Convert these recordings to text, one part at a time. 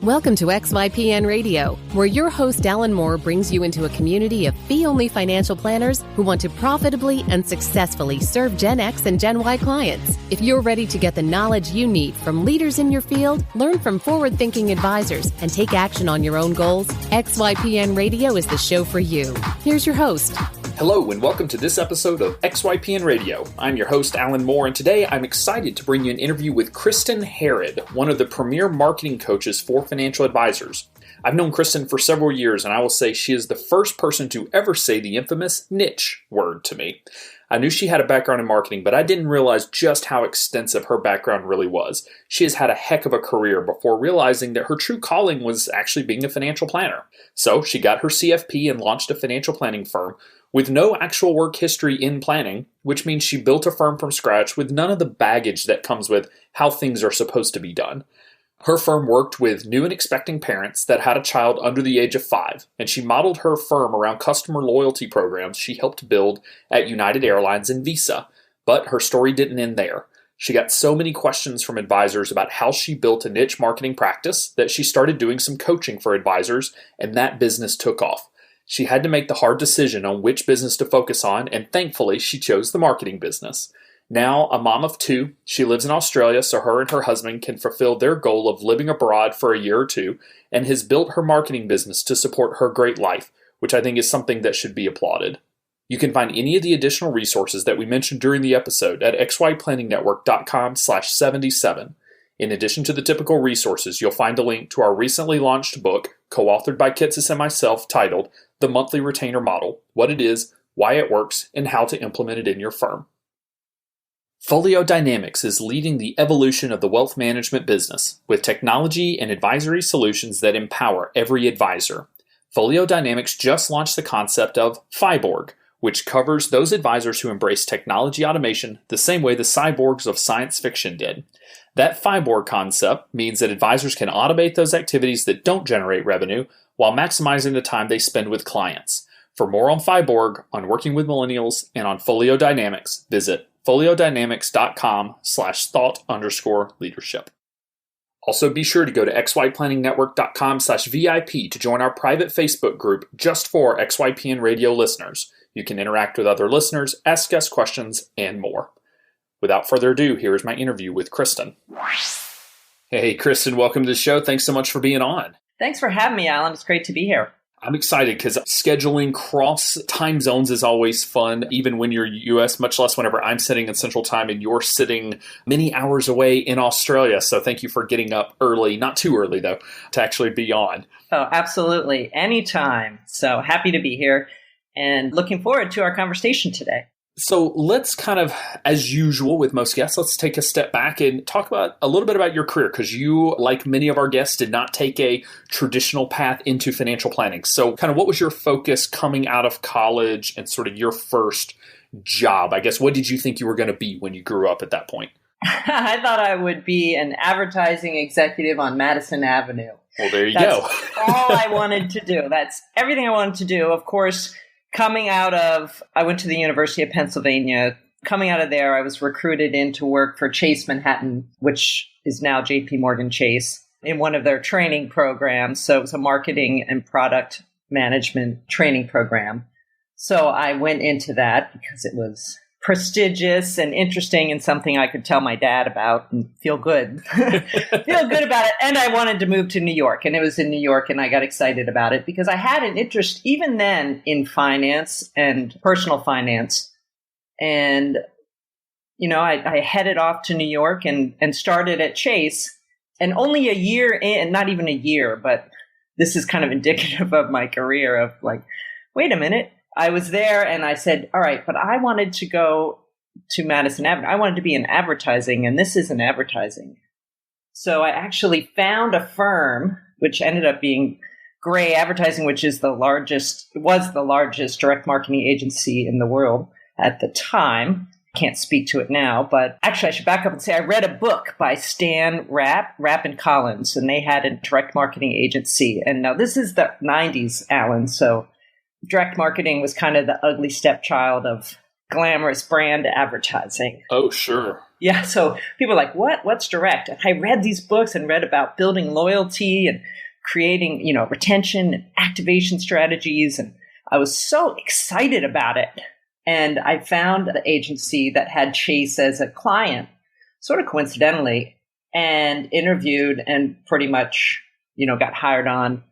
Welcome to XYPN Radio, where your host Alan Moore brings you into a community of fee-only financial planners who want to profitably and successfully serve Gen X and Gen Y clients. If you're ready to get the knowledge you need from leaders in your field, learn from forward-thinking advisors, and take action on your own goals, XYPN Radio is the show for you. Here's your host. Hello and welcome to this episode of XYPN Radio. I'm your host, Alan Moore, and today I'm excited to bring you an interview with Kristin Harad, one of the premier marketing coaches for financial advisors. I've known Kristin for several years, and I will say she is the first person to ever say the infamous niche word to me. I knew she had a background in marketing, but I didn't realize just how extensive her background really was. She has had a heck of a career before realizing that her true calling was actually being a financial planner. So she got her CFP and launched a financial planning firm with no actual work history in planning, which means she built a firm from scratch with none of the baggage that comes with how things are supposed to be done. Her firm worked with new and expecting parents that had a child under the age of 5, and she modeled her firm around customer loyalty programs she helped build at United Airlines and Visa. But her story didn't end there. She got so many questions from advisors about how she built a niche marketing practice that she started doing some coaching for advisors, and that business took off. She had to make the hard decision on which business to focus on, and thankfully, she chose the marketing business. Now, a mom of 2, she lives in Australia so her and her husband can fulfill their goal of living abroad for a year or two, and has built her marketing business to support her great life, which I think is something that should be applauded. You can find any of the additional resources that we mentioned during the episode at xyplanningnetwork.com/77. In addition to the typical resources, you'll find a link to our recently launched book, co-authored by Kitsis and myself, titled The Monthly Retainer Model, What It Is, Why It Works, and How to Implement It in Your Firm. Folio Dynamics is leading the evolution of the wealth management business with technology and advisory solutions that empower every advisor. Folio Dynamics just launched the concept of Fiborg, which covers those advisors who embrace technology automation the same way the cyborgs of science fiction did. That Fiborg concept means that advisors can automate those activities that don't generate revenue while maximizing the time they spend with clients. For more on Fiborg, on working with millennials, and on Folio Dynamics, visit foliodynamics.com/thought_leadership. Also, be sure to go to xyplanningnetwork.com/VIP to join our private Facebook group just for XYPN Radio listeners. You can interact with other listeners, ask us questions, and more. Without further ado, here is my interview with Kristin. Hey, Kristin, welcome to the show. Thanks so much for being on. Thanks for having me, Alan. It's great to be here. I'm excited because scheduling cross time zones is always fun, even when you're U.S., much less whenever I'm sitting in Central Time and you're sitting many hours away in Australia. So thank you for getting up early, not too early though, to actually be on. Oh, absolutely. Anytime. So happy to be here and looking forward to our conversation today. So let's kind of, as usual with most guests, let's take a step back and talk about a little bit about your career, because you, like many of our guests, did not take a traditional path into financial planning. So kind of what was your focus coming out of college and sort of your first job? I guess, what did you think you were going to be when you grew up at that point? I thought I would be an advertising executive on Madison Avenue. Well, there you go. All I wanted to do. That's everything I wanted to do. Of course, I went to the University of Pennsylvania. Coming out of there, I was recruited in to work for Chase Manhattan, which is now JP Morgan Chase, in one of their training programs. So it was a marketing and product management training program. So I went into that because it was prestigious and interesting and something I could tell my dad about and feel good. Feel good about it. And I wanted to move to New York. And it was in New York, and I got excited about it because I had an interest even then in finance and personal finance. And, you know, I headed off to New York and started at Chase. And only a year in, not even a year, but this is kind of indicative of my career of like, wait a minute. I was there and I said, all right, but I wanted to go to Madison Avenue. I wanted to be in advertising, and this isn't advertising. So I actually found a firm, which ended up being Gray Advertising, which was the largest direct marketing agency in the world at the time. Can't speak to it now, but actually I should back up and say I read a book by Stan Rapp and Collins, and they had a direct marketing agency. And now this is the 90s, Alan, so direct marketing was kind of the ugly stepchild of glamorous brand advertising. Oh, sure. Yeah. So people are like, what's direct? And I read these books and read about building loyalty and creating, retention and activation strategies. And I was so excited about it. And I found the agency that had Chase as a client, sort of coincidentally, and interviewed and pretty much, got hired on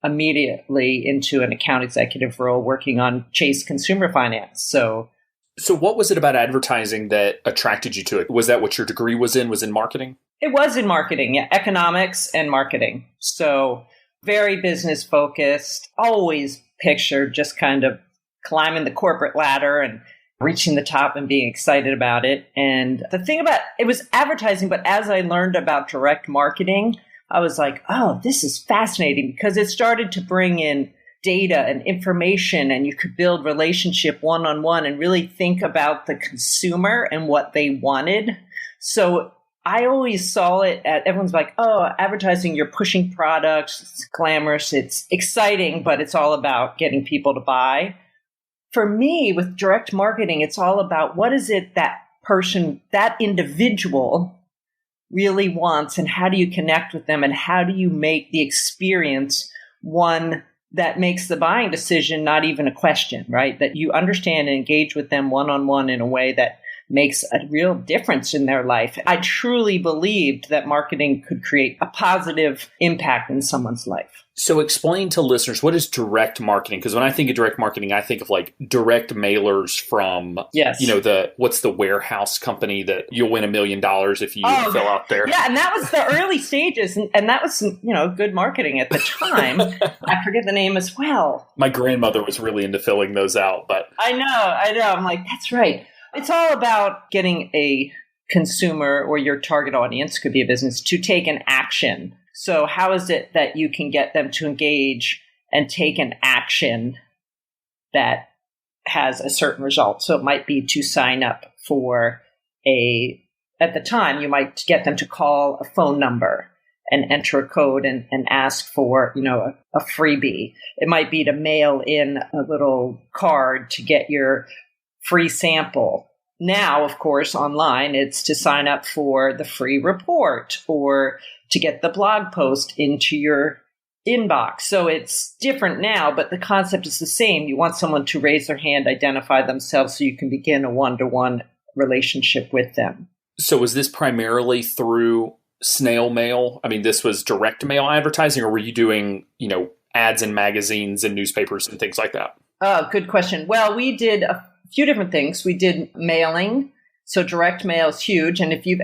immediately into an account executive role working on Chase consumer finance. So what was it about advertising that attracted you to it? Was that what your degree was in marketing? It was in marketing, yeah, economics and marketing. So very business focused, always pictured just kind of climbing the corporate ladder and reaching the top and being excited about it. And the thing about it was advertising, but as I learned about direct marketing, I was like, oh, this is fascinating because it started to bring in data and information, and you could build relationship one-on-one and really think about the consumer and what they wanted. So I always saw it everyone's like, oh, advertising, you're pushing products, it's glamorous, it's exciting, but it's all about getting people to buy. For me, with direct marketing, it's all about what is it that person, that individual really wants, and how do you connect with them, and how do you make the experience one that makes the buying decision not even a question, right? That you understand and engage with them one-on-one in a way that makes a real difference in their life. I truly believed that marketing could create a positive impact in someone's life. So explain to listeners, what is direct marketing? Because when I think of direct marketing, I think of like direct mailers from, yes, what's the warehouse company that you'll win $1 million if you fill out there? Yeah, and that was the early stages, and that was good marketing at the time. I forget the name as well. My grandmother was really into filling those out, but I know. I'm like, that's right. It's all about getting a consumer or your target audience, could be a business, to take an action. So how is it that you can get them to engage and take an action that has a certain result? So it might be to sign up for at the time, you might get them to call a phone number and enter a code and ask for, a freebie. It might be to mail in a little card to get your free sample. Now, of course, online, it's to sign up for the free report or to get the blog post into your inbox. So it's different now, but the concept is the same. You want someone to raise their hand, identify themselves so you can begin a one-to-one relationship with them. So was this primarily through snail mail? I mean, this was direct mail advertising, or were you doing, ads in magazines and newspapers and things like that? Oh, good question. Well, we did a few different things. We did mailing. So direct mail is huge. And if you've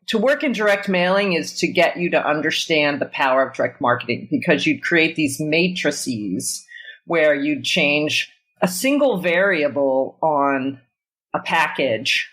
to work in direct mailing is to get you to understand the power of direct marketing, because you'd create these matrices where you'd change a single variable on a package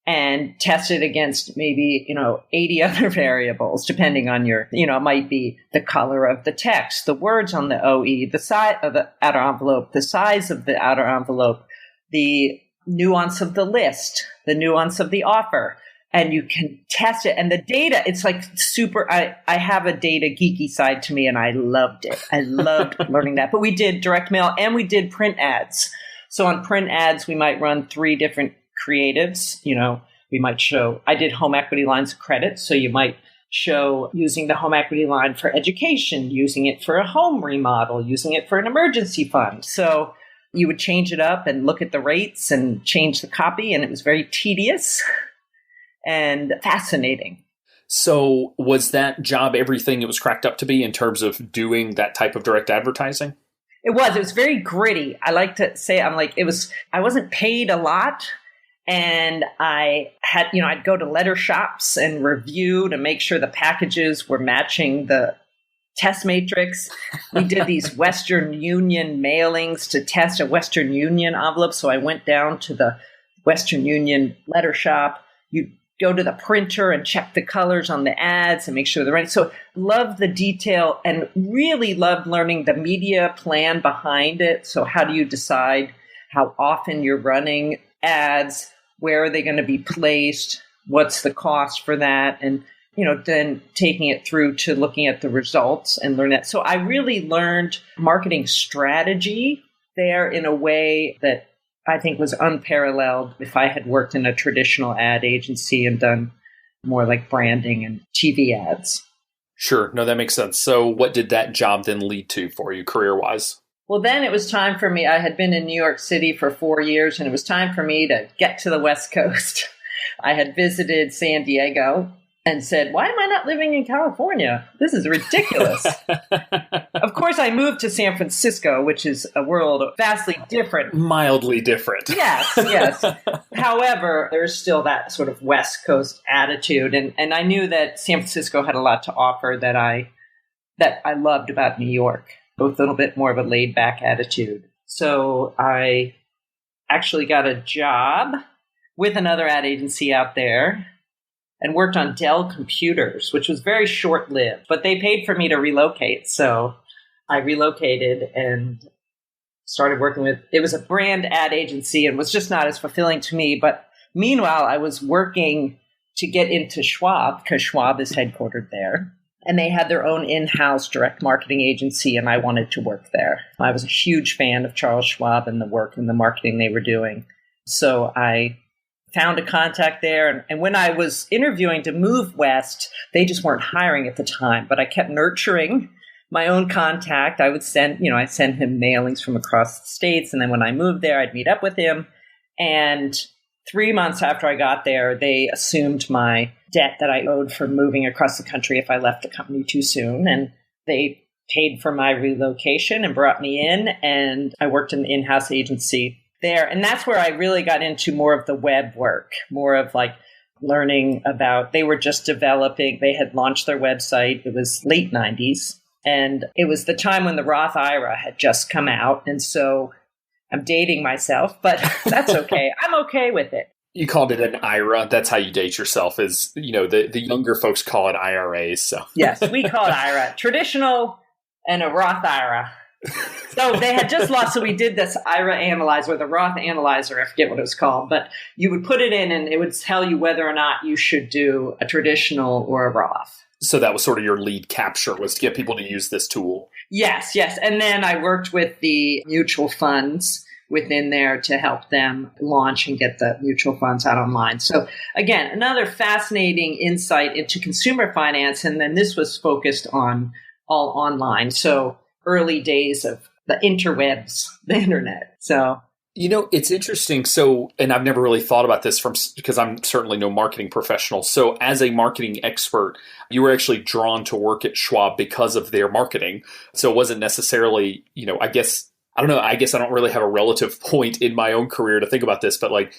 and test it against maybe, 80 other variables, depending on your, it might be the color of the text, the words on the OE, the size of the outer envelope, the size of the outer envelope, the nuance of the list, the nuance of the offer, and you can test it. And the data, it's like super, I have a data geeky side to me, and I loved it. I loved learning that. But we did direct mail and we did print ads. So on print ads, we might run 3 different creatives. We might show, I did home equity lines of credit. So you might show using the home equity line for education, using it for a home remodel, using it for an emergency fund. So you would change it up and look at the rates and change the copy. And it was very tedious and fascinating. So was that job everything it was cracked up to be in terms of doing that type of direct advertising? It was very gritty. I like to say, I wasn't paid a lot. And I had, I'd go to letter shops and review to make sure the packages were matching the test matrix. We did these Western Union mailings to test a Western Union envelope. So I went down to the Western Union letter shop. You go to the printer and check the colors on the ads and make sure they're right. So loved the detail and really loved learning the media plan behind it. So how do you decide how often you're running ads? Where are they going to be placed? What's the cost for that? And then taking it through to looking at the results and learn that. So I really learned marketing strategy there in a way that I think was unparalleled if I had worked in a traditional ad agency and done more like branding and TV ads. Sure. No, that makes sense. So what did that job then lead to for you career-wise? Well, then it was time for me. I had been in New York City for 4 years, and it was time for me to get to the West Coast. I had visited San Diego and said, why am I not living in California? This is ridiculous. Of course, I moved to San Francisco, which is a world vastly different. Mildly different. Yes. However, there's still that sort of West Coast attitude. And I knew that San Francisco had a lot to offer that I loved about New York, both a little bit more of a laid back attitude. So I actually got a job with another ad agency out there and worked on Dell computers, which was very short-lived, but they paid for me to relocate. So I relocated and started working with, it was a brand ad agency and was just not as fulfilling to me. But meanwhile, I was working to get into Schwab because Schwab is headquartered there. And they had their own in-house direct marketing agency, and I wanted to work there. I was a huge fan of Charles Schwab and the work and the marketing they were doing. So I found a contact there. And when I was interviewing to move west, they just weren't hiring at the time. But I kept nurturing my own contact. I would send, I'd send him mailings from across the states. And then when I moved there, I'd meet up with him. And 3 months after I got there, they assumed my debt that I owed for moving across the country if I left the company too soon. And they paid for my relocation and brought me in. And I worked in the in-house agency there. And that's where I really got into more of the web work, more of like learning about, they were just developing, they had launched their website. It was late 90s. And it was the time when the Roth IRA had just come out. And so I'm dating myself, but that's okay. I'm okay with it. You called it an IRA. That's how you date yourself is, the younger folks call it IRAs. So yes, we call it IRA, traditional and a Roth IRA. So they had just lost. So we did this IRA analyzer, the Roth analyzer. I forget what it was called, but you would put it in and it would tell you whether or not you should do a traditional or a Roth. So that was sort of your lead capture, was to get people to use this tool. Yes. And then I worked with the mutual funds within there to help them launch and get the mutual funds out online. So again, another fascinating insight into consumer finance. And then this was focused on all online. So early days of the interwebs, the internet. So, it's interesting. So, and I've never really thought about this because I'm certainly no marketing professional. So as a marketing expert, you were actually drawn to work at Schwab because of their marketing. So it wasn't necessarily, I guess I don't really have a relative point in my own career to think about this, but like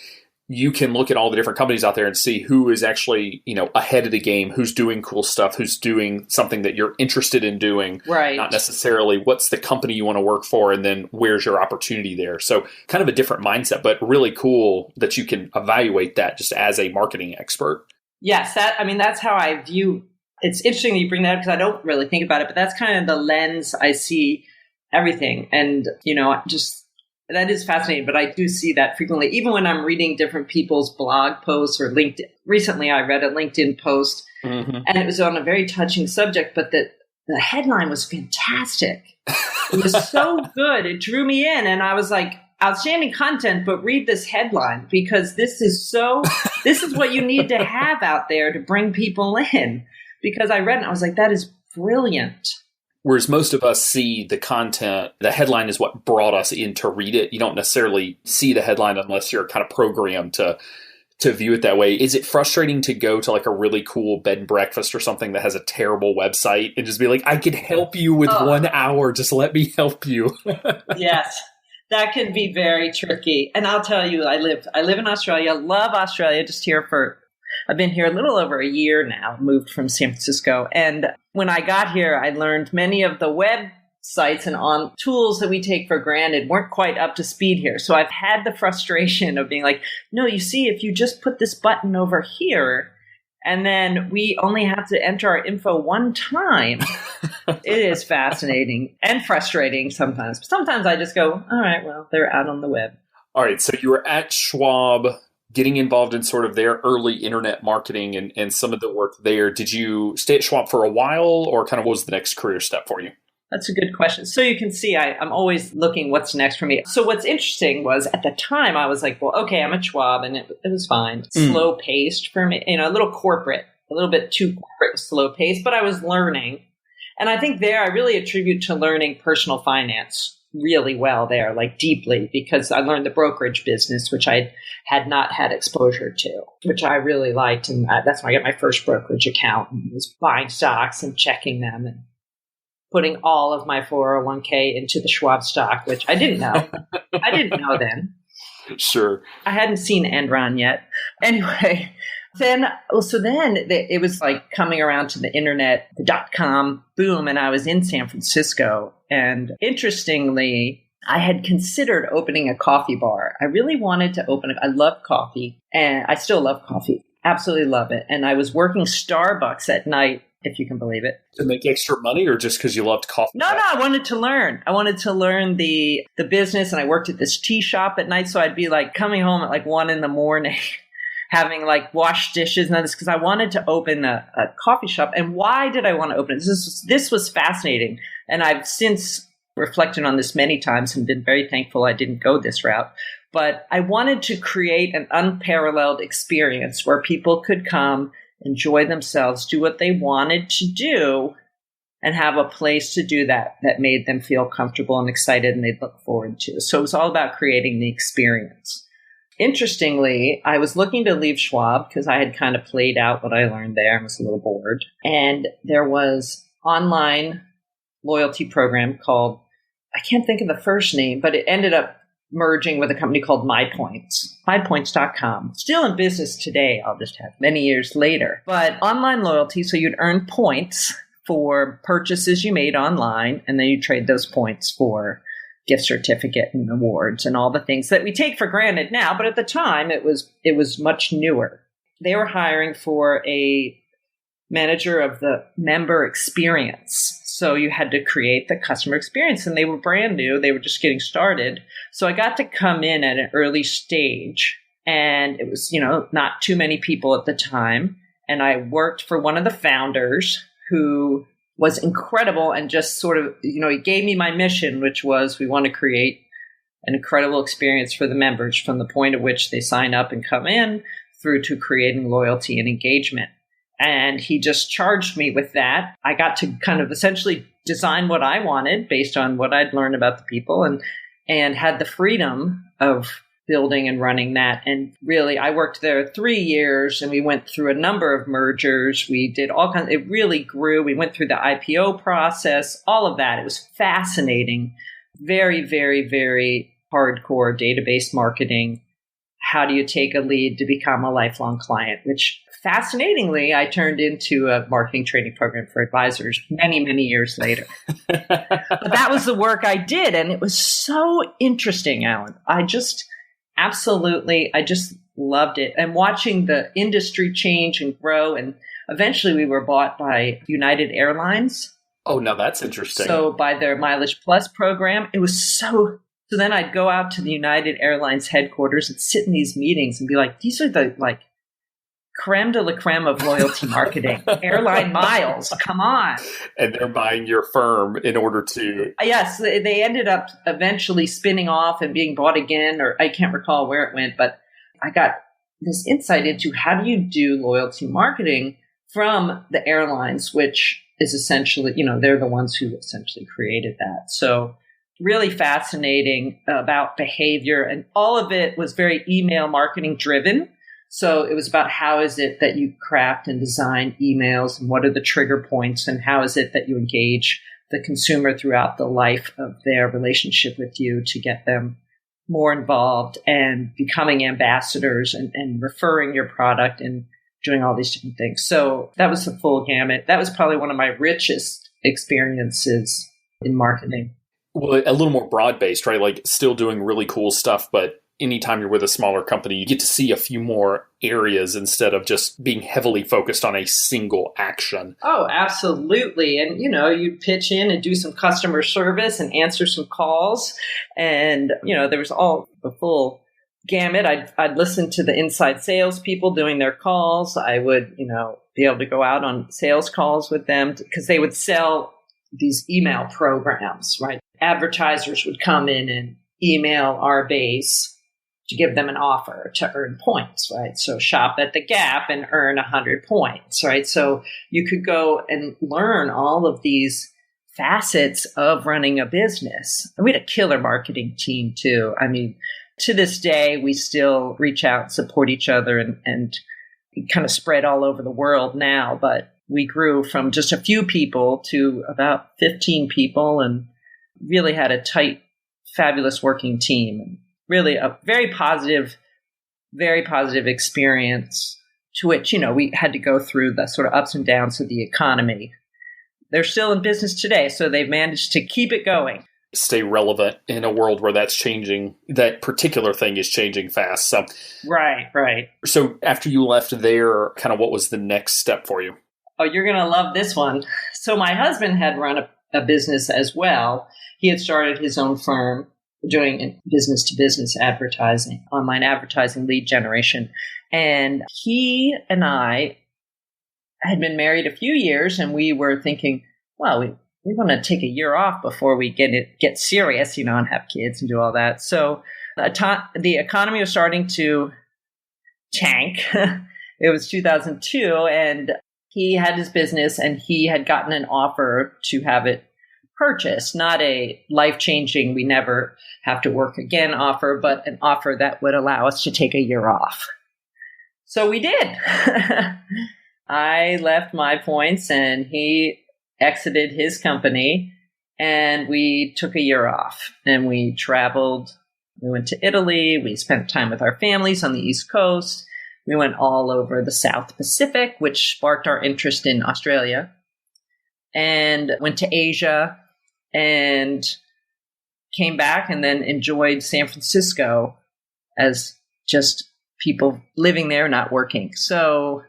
you can look at all the different companies out there and see who is actually, ahead of the game, who's doing cool stuff, who's doing something that you're interested in doing. Right. Not necessarily what's the company you want to work for and then where's your opportunity there. So kind of a different mindset, but really cool that you can evaluate that just as a marketing expert. Yes. That's how I view. It's interesting that you bring that up because I don't really think about it, but that's kind of the lens I see everything. And, that is fascinating, but I do see that frequently, even when I'm reading different people's blog posts or LinkedIn. Recently, I read a LinkedIn post and it was on a very touching subject, but the headline was fantastic. It was so good. It drew me in. And I was like, outstanding content, but read this headline because this is what you need to have out there to bring people in. Because I read it and I was like, that is brilliant. Whereas most of us see the content, the headline is what brought us in to read it. You don't necessarily see the headline unless you're kind of programmed to view it that way. Is it frustrating to go to like a really cool bed and breakfast or something that has a terrible website and just be like, I can help you with 1 hour. Just let me help you. Yes, that can be very tricky. And I'll tell you, I live in Australia, love Australia, I've been here a little over a year now, moved from San Francisco. And when I got here, I learned many of the websites and on tools that we take for granted weren't quite up to speed here. So I've had the frustration of being like, no, you see, if you just put this button over here, and then we only have to enter our info one time. It is fascinating and frustrating sometimes. But sometimes I just go, all right, well, they're out on the web. All right. So you were at Schwab, getting involved in sort of their early internet marketing and some of the work there. Did you stay at Schwab for a while or kind of what was the next career step for you? That's a good question. So you can see I'm always looking what's next for me. So what's interesting was at the time I was like, well, okay, I'm at Schwab and it was fine. Slow paced for me, a little corporate, a little bit too corporate, slow paced, but I was learning. And I think there I really attribute to learning personal finance really well there, like deeply, because I learned the brokerage business, which I had not had exposure to, which I really liked. And that's when I got my first brokerage account and was buying stocks and checking them and putting all of my 401k into the Schwab stock, which I didn't know. I didn't know then. Sure. I hadn't seen Enron yet. Anyway, then it was like coming around to the internet, the .com boom, and I was in San Francisco. And interestingly, I had considered opening a coffee bar. I really wanted to I love coffee, and I still love coffee. Absolutely love it. And I was working Starbucks at night, if you can believe it. To make extra money or just because you loved coffee? No, I wanted to learn. I wanted to learn the business, and I worked at this tea shop at night. So I'd be like coming home at like 1 a.m, having like washed dishes and this because I wanted to open a coffee shop. And why did I want to open it? This was fascinating. And I've since reflected on this many times and been very thankful I didn't go this route. But I wanted to create an unparalleled experience where people could come, enjoy themselves, do what they wanted to do, and have a place to do that made them feel comfortable and excited and they'd look forward to. So it was all about creating the experience. Interestingly, I was looking to leave Schwab because I had kind of played out what I learned there and was a little bored. And there was online loyalty program called, I can't think of the first name, but it ended up merging with a company called mypoints.com. Still in business today, I'll just have many years later. But online loyalty, so you'd earn points for purchases you made online, and then you trade those points for gift certificate and awards and all the things that we take for granted now. But at the time, it was much newer. They were hiring for a manager of the member experience. So you had to create the customer experience, and they were brand new. They were just getting started. So I got to come in at an early stage, and it was, not too many people at the time. And I worked for one of the founders who was incredible and just sort of, he gave me my mission, which was we want to create an incredible experience for the members from the point at which they sign up and come in through to creating loyalty and engagement. And he just charged me with that. I got to kind of essentially design what I wanted based on what I'd learned about the people and had the freedom of building and running that. And really, I worked there 3 years and we went through a number of mergers. We did all kinds. It really grew. We went through the IPO process, all of that. It was fascinating. Very, very, very hardcore database marketing. How do you take a lead to become a lifelong client? Which fascinatingly, I turned into a marketing training program for advisors many, many years later. But that was the work I did. And it was so interesting, Alan. I just loved it. And watching the industry change and grow. And eventually we were bought by United Airlines. Oh, now that's interesting. So by their Mileage Plus program, it was so then I'd go out to the United Airlines headquarters and sit in these meetings and be like, these are the creme de la creme of loyalty marketing. Airline miles, come on. And they're buying your firm in order to... Yes, they ended up eventually spinning off and being bought again, or I can't recall where it went, but I got this insight into how do you do loyalty marketing from the airlines, which is essentially, they're the ones who essentially created that. So really fascinating about behavior, and all of it was very email marketing driven. So it was about how is it that you craft and design emails, and what are the trigger points, and how is it that you engage the consumer throughout the life of their relationship with you to get them more involved and becoming ambassadors and referring your product and doing all these different things. So that was the full gamut. That was probably one of my richest experiences in marketing. Well, a little more broad-based, right? Like still doing really cool stuff, but anytime you're with a smaller company, you get to see a few more areas instead of just being heavily focused on a single action. Oh, absolutely. And, you'd pitch in and do some customer service and answer some calls. And, there was all the full gamut. I'd listen to the inside salespeople doing their calls. I would, be able to go out on sales calls with them because they would sell these email programs, right? Advertisers would come in and email our base to give them an offer to earn points, right? So shop at the Gap and earn 100 points, right? So you could go and learn all of these facets of running a business. And we had a killer marketing team too. I mean, to this day, we still reach out and support each other and kind of spread all over the world now. But we grew from just a few people to about 15 people and really had a tight, fabulous working team. And really a very positive experience to which, we had to go through the sort of ups and downs of the economy. They're still in business today, so they've managed to keep it going. Stay relevant in a world where that's changing. That particular thing is changing fast. So, Right. So after you left there, kind of what was the next step for you? Oh, you're going to love this one. So my husband had run a business as well. He had started his own firm doing business-to-business advertising, online advertising, lead generation. And he and I had been married a few years, and we were thinking, well, we want to take a year off before we get serious, and have kids and do all that. So the economy was starting to tank. It was 2002, and he had his business, and he had gotten an offer to have it purchased, not a life-changing, we never have to work again offer, but an offer that would allow us to take a year off. So we did. I left my points and he exited his company, and we took a year off and we traveled. We went to Italy. We spent time with our families on the East Coast. We went all over the South Pacific, which sparked our interest in Australia, and went to Asia and came back and then enjoyed San Francisco as just people living there, not working. So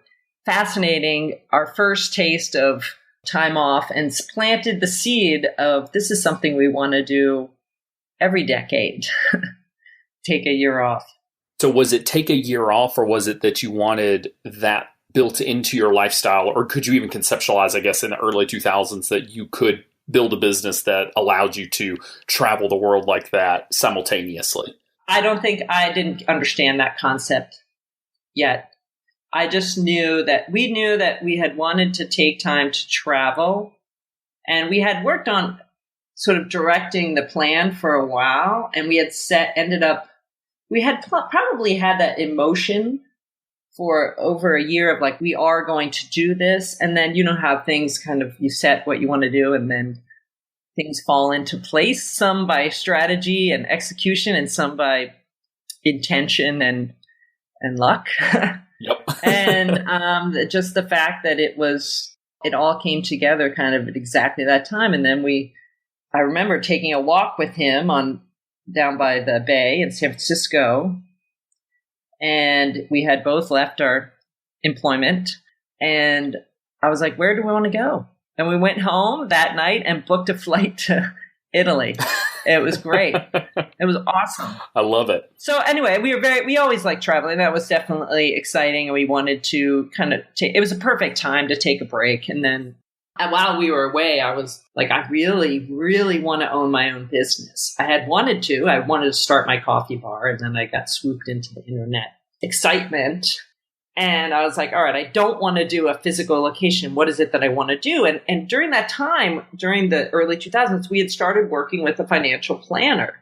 fascinating. Our first taste of time off, and planted the seed of this is something we want to do every decade. Take a year off. So was it take a year off, or was it that you wanted that built into your lifestyle? Or could you even conceptualize, I guess, in the early 2000s that you could build a business that allowed you to travel the world like that simultaneously? I didn't understand that concept yet. I just knew that we had wanted to take time to travel, and we had worked on sort of directing the plan for a while, and we had probably had that emotion for over a year of like, we are going to do this. And then you know how things kind of, you set what you want to do and then things fall into place, some by strategy and execution and some by intention and luck. Yep. And just the fact that it all came together kind of at exactly that time. And then I remember taking a walk with him down by the bay in San Francisco, and we had both left our employment, and I was like, where do we want to go? And we went home that night and booked a flight to Italy. It was great. It was awesome. I love it. So anyway, we always liked traveling. That was definitely exciting. And we wanted to kind of it was a perfect time to take a break. And then while we were away, I was like, I really, really want to own my own business. I wanted to start my coffee bar, and then I got swooped into the internet excitement. And I was like, all right, I don't want to do a physical location. What is it that I want to do? And during that time, during the early 2000s, we had started working with a financial planner.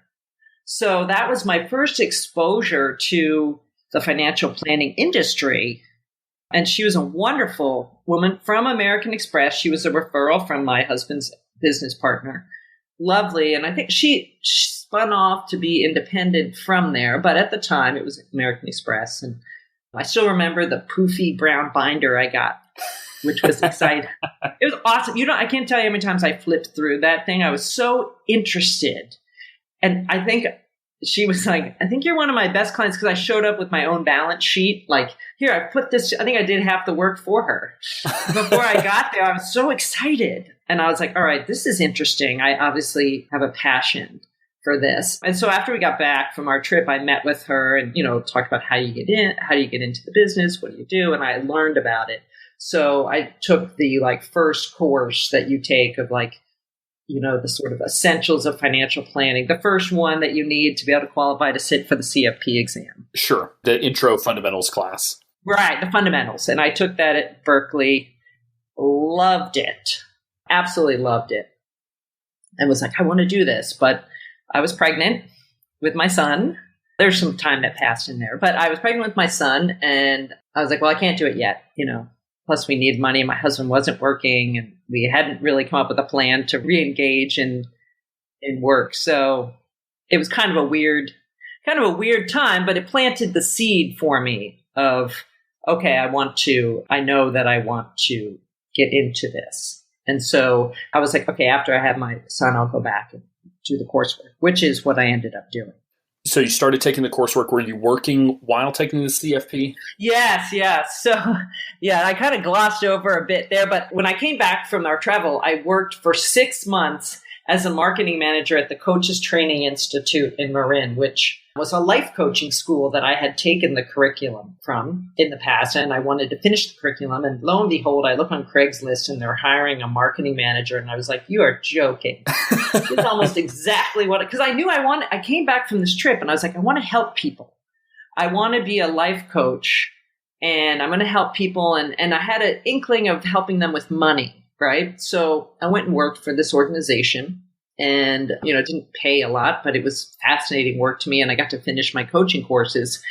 So that was my first exposure to the financial planning industry. And she was a wonderful woman from American Express. She was a referral from my husband's business partner. Lovely. And I think she spun off to be independent from there. But at the time, it was American Express. And I still remember the poofy brown binder I got, which was exciting. It was awesome. I can't tell you how many times I flipped through that thing. I was so interested. And I think she was like, I think you're one of my best clients, because I showed up with my own balance sheet. Like, here, I put this, I think I did half the work for her. Before I got there, I was so excited. And I was like, all right, this is interesting. I obviously have a passion for this. And so after we got back from our trip, I met with her and, talked about how do you get into the business? What do you do? And I learned about it. So I took the first course that you take of the sort of essentials of financial planning. The first one that you need to be able to qualify to sit for the CFP exam. Sure. The intro fundamentals class. Right. The fundamentals. And I took that at Berkeley. Loved it. Absolutely loved it. And was like, I want to do this. But I was pregnant with my son. There's some time that passed in there. But I was pregnant with my son. And I was like, well, I can't do it yet. Plus we need money. My husband wasn't working. And we hadn't really come up with a plan to re-engage in work. So it was kind of a weird time. But it planted the seed for me of, okay, I know that I want to get into this. And so I was like, okay, after I have my son, I'll go back and do the coursework, which is what I ended up doing. So you started taking the coursework. Were you working while taking the CFP? Yes. So, I kind of glossed over a bit there. But when I came back from our travel, I worked for 6 months as a marketing manager at the Coaches Training Institute in Marin, which was a life coaching school that I had taken the curriculum from in the past. And I wanted to finish the curriculum. And lo and behold, I look on Craigslist and they're hiring a marketing manager. And I was like, you are joking. It's almost exactly because I knew I came back from this trip and I was like, I want to help people. I want to be a life coach and I'm going to help people. And I had an inkling of helping them with money. Right. So I went and worked for this organization and, it didn't pay a lot, but it was fascinating work to me. And I got to finish my coaching courses.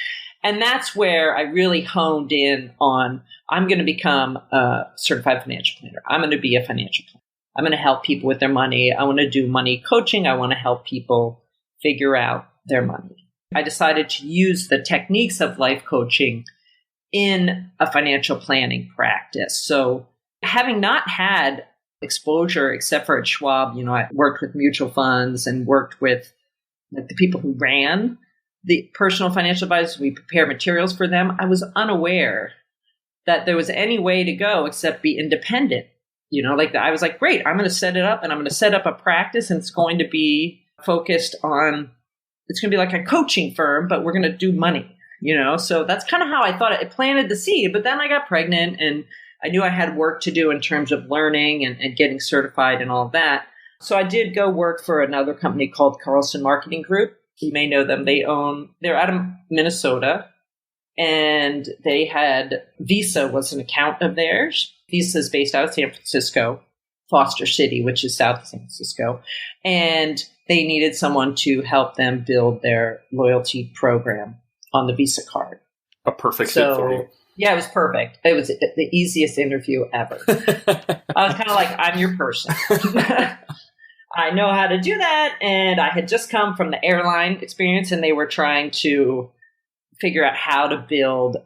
And that's where I really honed in on, I'm going to become a certified financial planner. I'm going to be a financial planner. I'm going to help people with their money. I want to do money coaching. I want to help people figure out their money. I decided to use the techniques of life coaching in a financial planning practice. So having not had exposure except for at Schwab, I worked with mutual funds and worked with the people who ran the personal financial advisors. We prepared materials for them. I was unaware that there was any way to go except be independent. I was like, great, I'm going to set it up and I'm going to set up a practice and it's going to be focused on, it's going to be like a coaching firm, but we're going to do money, So that's kind of how I thought it planted the seed. But then I got pregnant and I knew I had work to do in terms of learning and getting certified and all of that. So I did go work for another company called Carlson Marketing Group. You may know them. They're out of Minnesota and they had Visa was an account of theirs. Visa is based out of San Francisco, Foster City, which is south of San Francisco. And they needed someone to help them build their loyalty program on the Visa card. A perfect fit for you. Yeah, it was perfect. It was the easiest interview ever. I was kind of like, I'm your person. I know how to do that. And I had just come from the airline experience and they were trying to figure out how to build,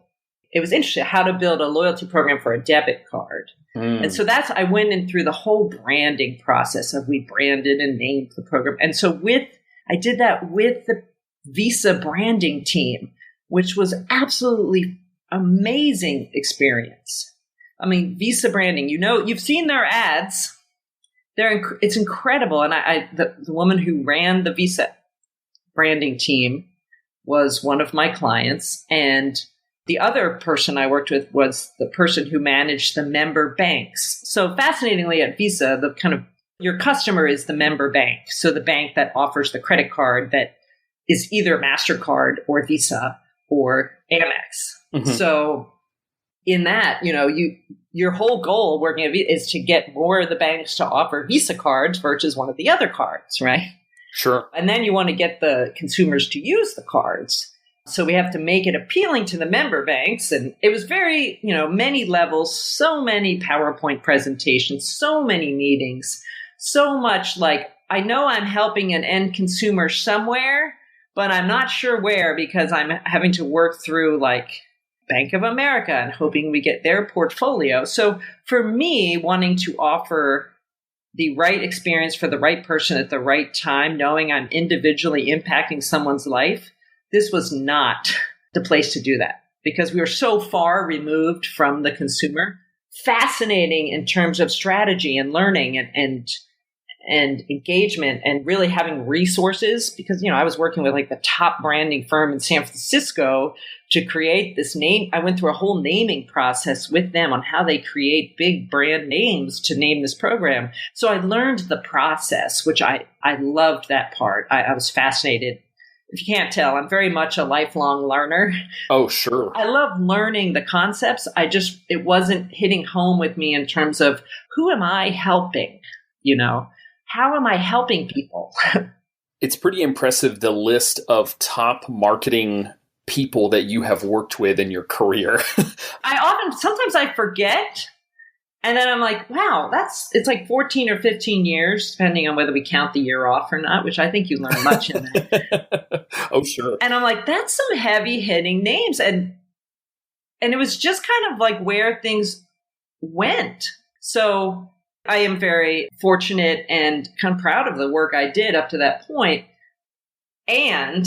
it was interesting, how to build a loyalty program for a debit card. And so I went in through the whole branding process of we branded and named the program. And so I did that with the Visa branding team, which was absolutely amazing experience. I mean, Visa branding, you've seen their ads. It's incredible. And the woman who ran the Visa branding team was one of my clients. And the other person I worked with was the person who managed the member banks. So fascinatingly at Visa, your customer is the member bank. So the bank that offers the credit card that is either MasterCard or Visa or Amex. Mm-hmm. So in that, your whole goal working at Visa is to get more of the banks to offer Visa cards versus one of the other cards, right? Sure. And then you want to get the consumers to use the cards. So we have to make it appealing to the member banks. And it was very, many levels, so many PowerPoint presentations, so many meetings, so much like, I know I'm helping an end consumer somewhere, but I'm not sure where because I'm having to work through Bank of America and hoping we get their portfolio. So for me, wanting to offer the right experience for the right person at the right time, knowing I'm individually impacting someone's life, this was not the place to do that because we were so far removed from the consumer. Fascinating in terms of strategy and learning and engagement and really having resources because, I was working with the top branding firm in San Francisco to create this name. I went through a whole naming process with them on how they create big brand names to name this program. So I learned the process, which I loved that part. I was fascinated. If you can't tell, I'm very much a lifelong learner. Oh, sure. I love learning the concepts. It wasn't hitting home with me in terms of who am I helping? How am I helping people? It's pretty impressive, the list of top marketing people that you have worked with in your career. Sometimes I forget. And then I'm like, wow, it's like 14 or 15 years, depending on whether we count the year off or not, which I think you learn much in that. Oh, sure. And I'm like, that's some heavy hitting names. And it was just kind of like where things went. So I am very fortunate and kind of proud of the work I did up to that point. And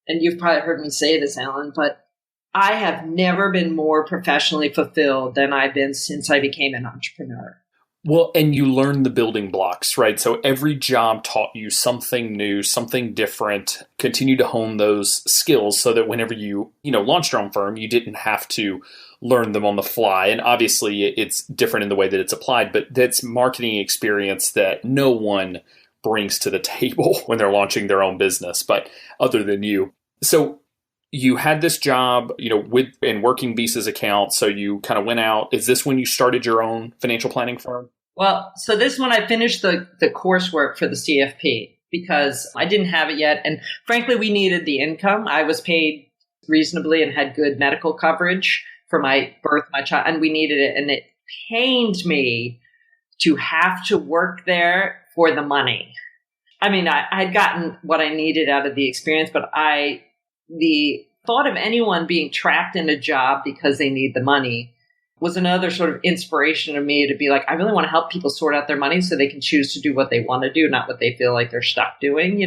you've probably heard me say this, Alan, but I have never been more professionally fulfilled than I've been since I became an entrepreneur. Well, and you learn the building blocks, right? So every job taught you something new, something different. Continue to hone those skills so that whenever you launched your own firm, you didn't have to learn them on the fly. And obviously it's different in the way that it's applied, but that's marketing experience that no one brings to the table when they're launching their own business, but other than you. So you had this job, in working Visa's account. So you kind of went out. Is this when you started your own financial planning firm? Well, so this when I finished the coursework for the CFP because I didn't have it yet. And frankly, we needed the income. I was paid reasonably and had good medical coverage for my birth, my child, and we needed it. And it pained me to have to work there for the money. I mean, I had gotten what I needed out of the experience, but the thought of anyone being trapped in a job because they need the money was another sort of inspiration to me to be like, I really want to help people sort out their money so they can choose to do what they want to do, not what they feel like they're stuck doing,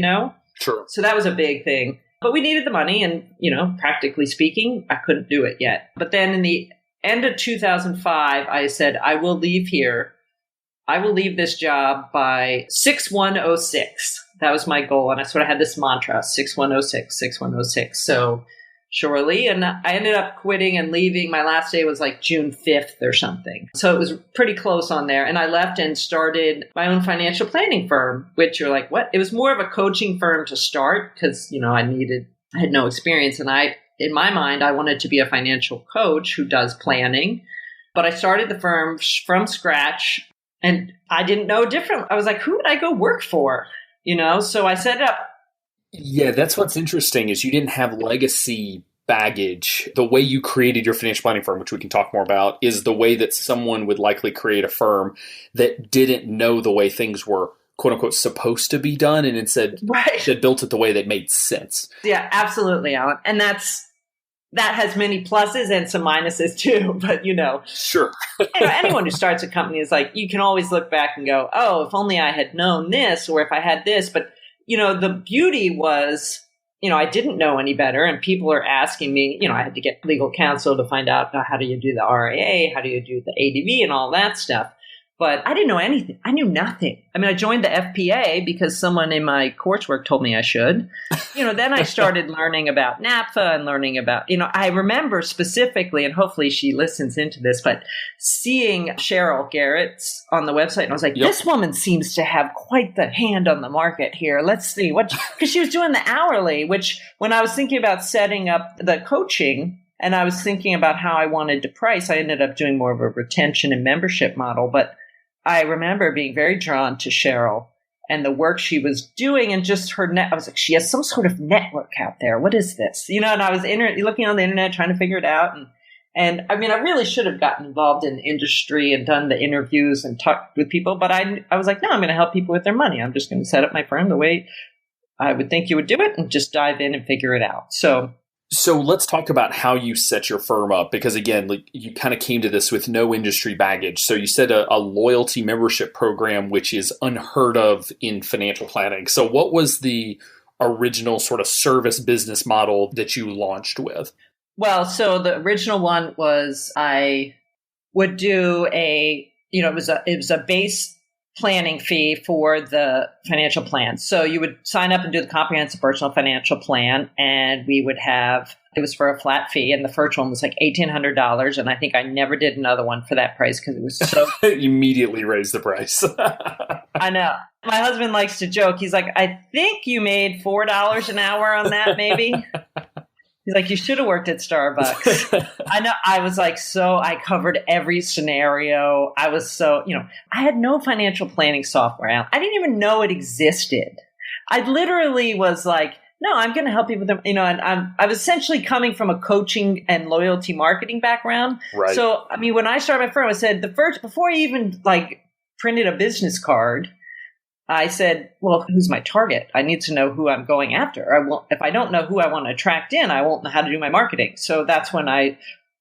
Sure. So that was a big thing. But we needed the money and, practically speaking, I couldn't do it yet. But then in the end of 2005, I said, I will leave here. I will leave this job by 6106. That was my goal. And I sort of had this mantra, 6106, 6106. So surely. And I ended up quitting and leaving. My last day was like June 5th or something. So it was pretty close on there. And I left and started my own financial planning firm, which you're like, what? It was more of a coaching firm to start because, I had no experience. And in my mind, I wanted to be a financial coach who does planning. But I started the firm from scratch and I didn't know different. I was like, who would I go work for? So I set it up. Yeah, that's what's interesting is you didn't have legacy baggage. The way you created your financial planning firm, which we can talk more about, is the way that someone would likely create a firm that didn't know the way things were, quote unquote, supposed to be done, and instead that built it the way that made sense. Yeah, absolutely, Alan. And that has many pluses and some minuses too, but Sure. Anyone who starts a company is like, you can always look back and go, oh, if only I had known this, or if I had this. But, the beauty was, I didn't know any better. And people are asking me, I had to get legal counsel to find out how do you do the RAA, how do you do the ADV and all that stuff. But I didn't know anything. I knew nothing. I mean, I joined the FPA because someone in my coursework told me I should. Then I started learning about NAPFA and learning about, I remember specifically, and hopefully she listens into this, but seeing Cheryl Garrett's on the website. And I was like, This woman seems to have quite the hand on the market here. Let's see because she was doing the hourly, which when I was thinking about setting up the coaching, and I was thinking about how I wanted to price, I ended up doing more of a retention and membership model. But I remember being very drawn to Cheryl and the work she was doing and just her net. I was like, she has some sort of network out there. What is this? And I was looking on the internet, trying to figure it out. And I mean, I really should have gotten involved in the industry and done the interviews and talked with people. But I was like, no, I'm going to help people with their money. I'm just going to set up my firm the way I would think you would do it and just dive in and figure it out. So let's talk about how you set your firm up, because again, you kind of came to this with no industry baggage. So you said a loyalty membership program, which is unheard of in financial planning. So what was the original sort of service business model that you launched with? Well, so the original one was I would do it was a base planning fee for the financial plan. So you would sign up and do the comprehensive personal financial plan, and we would have, it was for a flat fee, and the first one was like $1,800, and I think I never did another one for that price because it was so... Immediately raised the price. I know. My husband likes to joke. He's like, I think you made $4 an hour on that, maybe. He's like, you should have worked at Starbucks. I know. I was like, I covered every scenario. I was I had no financial planning software. I didn't even know it existed. I literally was like, no, I'm going to help you with them. And I was essentially coming from a coaching and loyalty marketing background. Right. So, I mean, when I started my firm, I said before I even printed a business card, I said, well, who's my target? I need to know who I'm going after. If I don't know who I want to attract in, I won't know how to do my marketing. So that's when I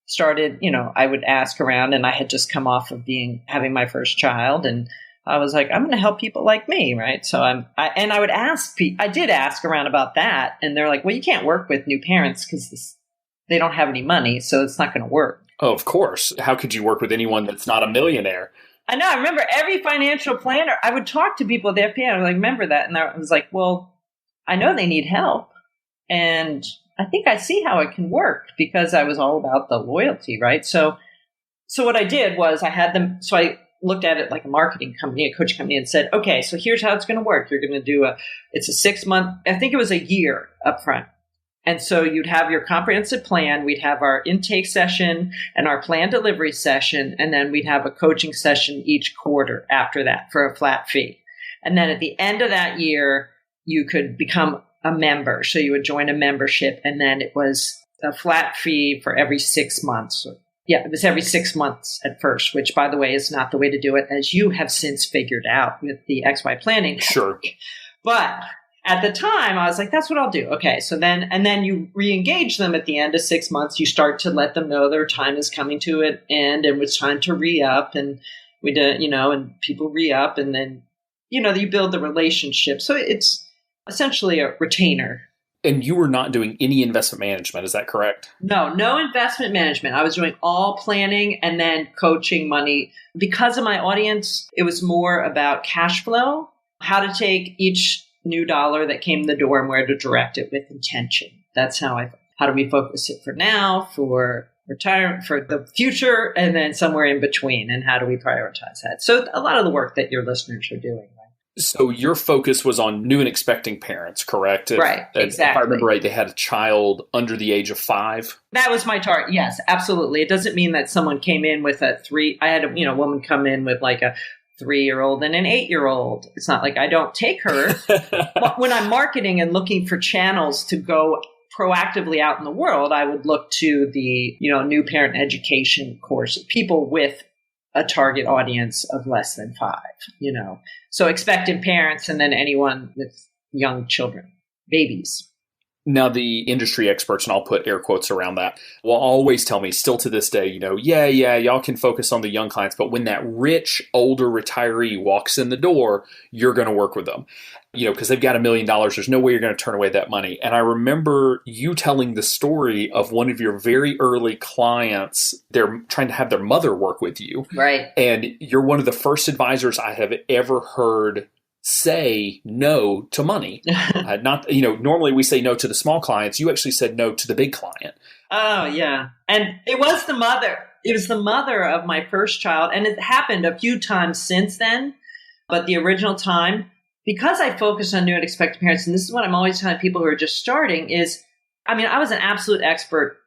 started, I would ask around, and I had just come off of having my first child. And I was like, I'm going to help people like me. Right. So I would ask I did ask around about that. And they're like, well, you can't work with new parents because they don't have any money. So it's not going to work. Oh, of course. How could you work with anyone that's not a millionaire? I know. I remember every financial planner, I would talk to people at the FPN. I was like, remember that? And I was like, well, I know they need help. And I think I see how it can work because I was all about the loyalty, right? So what I did was I had them. So I looked at it like a marketing company, a coaching company, and said, okay, so here's how it's going to work. You're going to do it's a 6-month, I think it was a year up front. And so you'd have your comprehensive plan. We'd have our intake session and our plan delivery session. And then we'd have a coaching session each quarter after that for a flat fee. And then at the end of that year, you could become a member. So you would join a membership. And then it was a flat fee for every 6 months. Yeah, it was every 6 months at first, which, by the way, is not the way to do it, as you have since figured out with the XY planning. Sure. But at the time, I was like, that's what I'll do. Okay. So then you re-engage them at the end of 6 months. You start to let them know their time is coming to an end and it's time to re-up. And we did, and people re-up, and then, you build the relationship. So it's essentially a retainer. And you were not doing any investment management. Is that correct? No investment management. I was doing all planning and then coaching money. Because of my audience, it was more about cash flow, how to take each new dollar that came in the door and where to direct it with intention. That's how do we focus it for now, for retirement, for the future, and then somewhere in between, and how do we prioritize that? So a lot of the work that your listeners are doing. Right? So your focus was on new and expecting parents, correct? Right, exactly. If I remember right, they had a child under the age of 5. That was my target. Yes, absolutely. It doesn't mean that someone came in with a 3. I had a woman come in with like a 3-year-old and an 8-year-old. It's not like I don't take her. But when I'm marketing and looking for channels to go proactively out in the world, I would look to the, new parent education course, people with a target audience of less than 5, So expectant parents and then anyone with young children, babies. Now, the industry experts, and I'll put air quotes around that, will always tell me, still to this day, yeah, y'all can focus on the young clients, but when that rich, older retiree walks in the door, you're going to work with them, because they've got $1 million. There's no way you're going to turn away that money. And I remember you telling the story of one of your very early clients. They're trying to have their mother work with you. Right. And you're one of the first advisors I have ever heard say no to money. Normally we say no to the small clients. You actually said no to the big client. Oh, yeah. And it was the mother. It was the mother of my first child. And it happened a few times since then. But the original time, because I focused on new and expectant parents, and this is what I'm always telling people who are just starting is, I was an absolute expert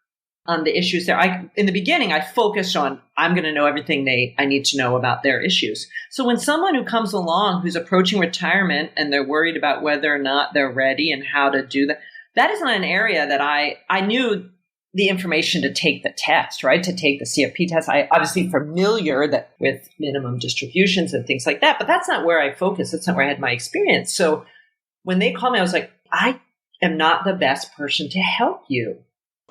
on the issues there. In the beginning, I focused on, I'm going to know everything I need to know about their issues. So when someone who comes along who's approaching retirement and they're worried about whether or not they're ready and how to do that, that is not an area that I knew the information to take the test, right? To take the CFP test. I obviously familiar with minimum distributions and things like that, but that's not where I focused. That's not where I had my experience. So when they called me, I was like, I am not the best person to help you.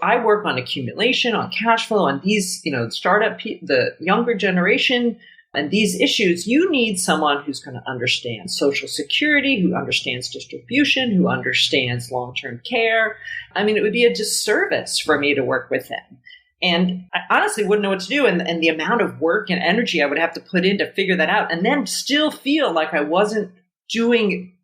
I work on accumulation, on cash flow, on these, startup, the younger generation, and these issues. You need someone who's going to understand Social Security, who understands distribution, who understands long-term care. It would be a disservice for me to work with them. And I honestly wouldn't know what to do. And the amount of work and energy I would have to put in to figure that out, and then still feel like I wasn't doing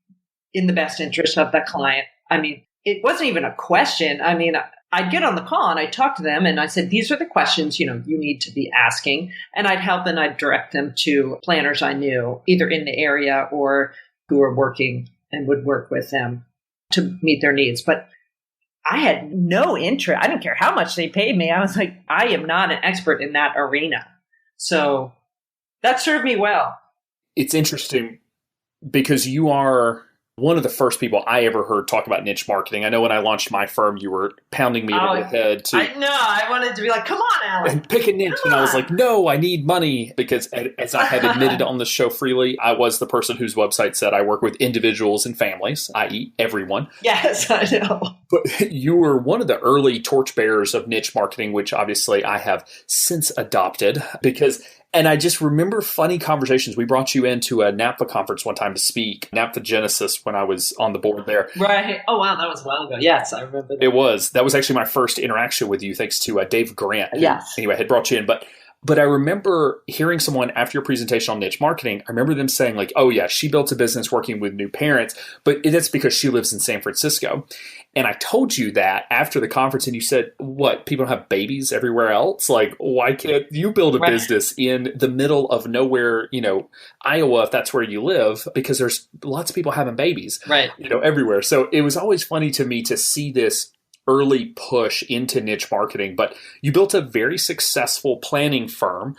in the best interest of the client. I mean, it wasn't even a question. I mean, I'd get on the call and I'd talk to them and I said, these are the questions, you need to be asking. And I'd help and I'd direct them to planners I knew, either in the area or who were working and would work with them to meet their needs. But I had no interest. I didn't care how much they paid me. I was like, I am not an expert in that arena. So that served me well. It's interesting because you are one of the first people I ever heard talk about niche marketing. I know when I launched my firm, you were pounding me over the head to... I know. I wanted to be like, come on, Alan. And pick a niche. And I was like, no, I need money. Because as I had admitted on the show freely, I was the person whose website said I work with individuals and families, i.e. everyone. Yes, I know. But you were one of the early torchbearers of niche marketing, which obviously I have since adopted because... And I just remember funny conversations. We brought you into a NAPFA conference one time to speak, NAPFA Genesis, when I was on the board there. Right. Oh, wow. That was a while ago. Yes, I remember that. It was. That was actually my first interaction with you, thanks to Dave Grant. Who, yes. Anyway, had brought you in. But I remember hearing someone after your presentation on niche marketing, I remember them saying like, oh yeah, she built a business working with new parents, but that's because she lives in San Francisco. And I told you that after the conference and you said, what, people don't have babies everywhere else? Like, why can't you build a business in the middle of nowhere, Iowa, if that's where you live, because there's lots of people having babies, everywhere. So it was always funny to me to see this early push into niche marketing, but you built a very successful planning firm,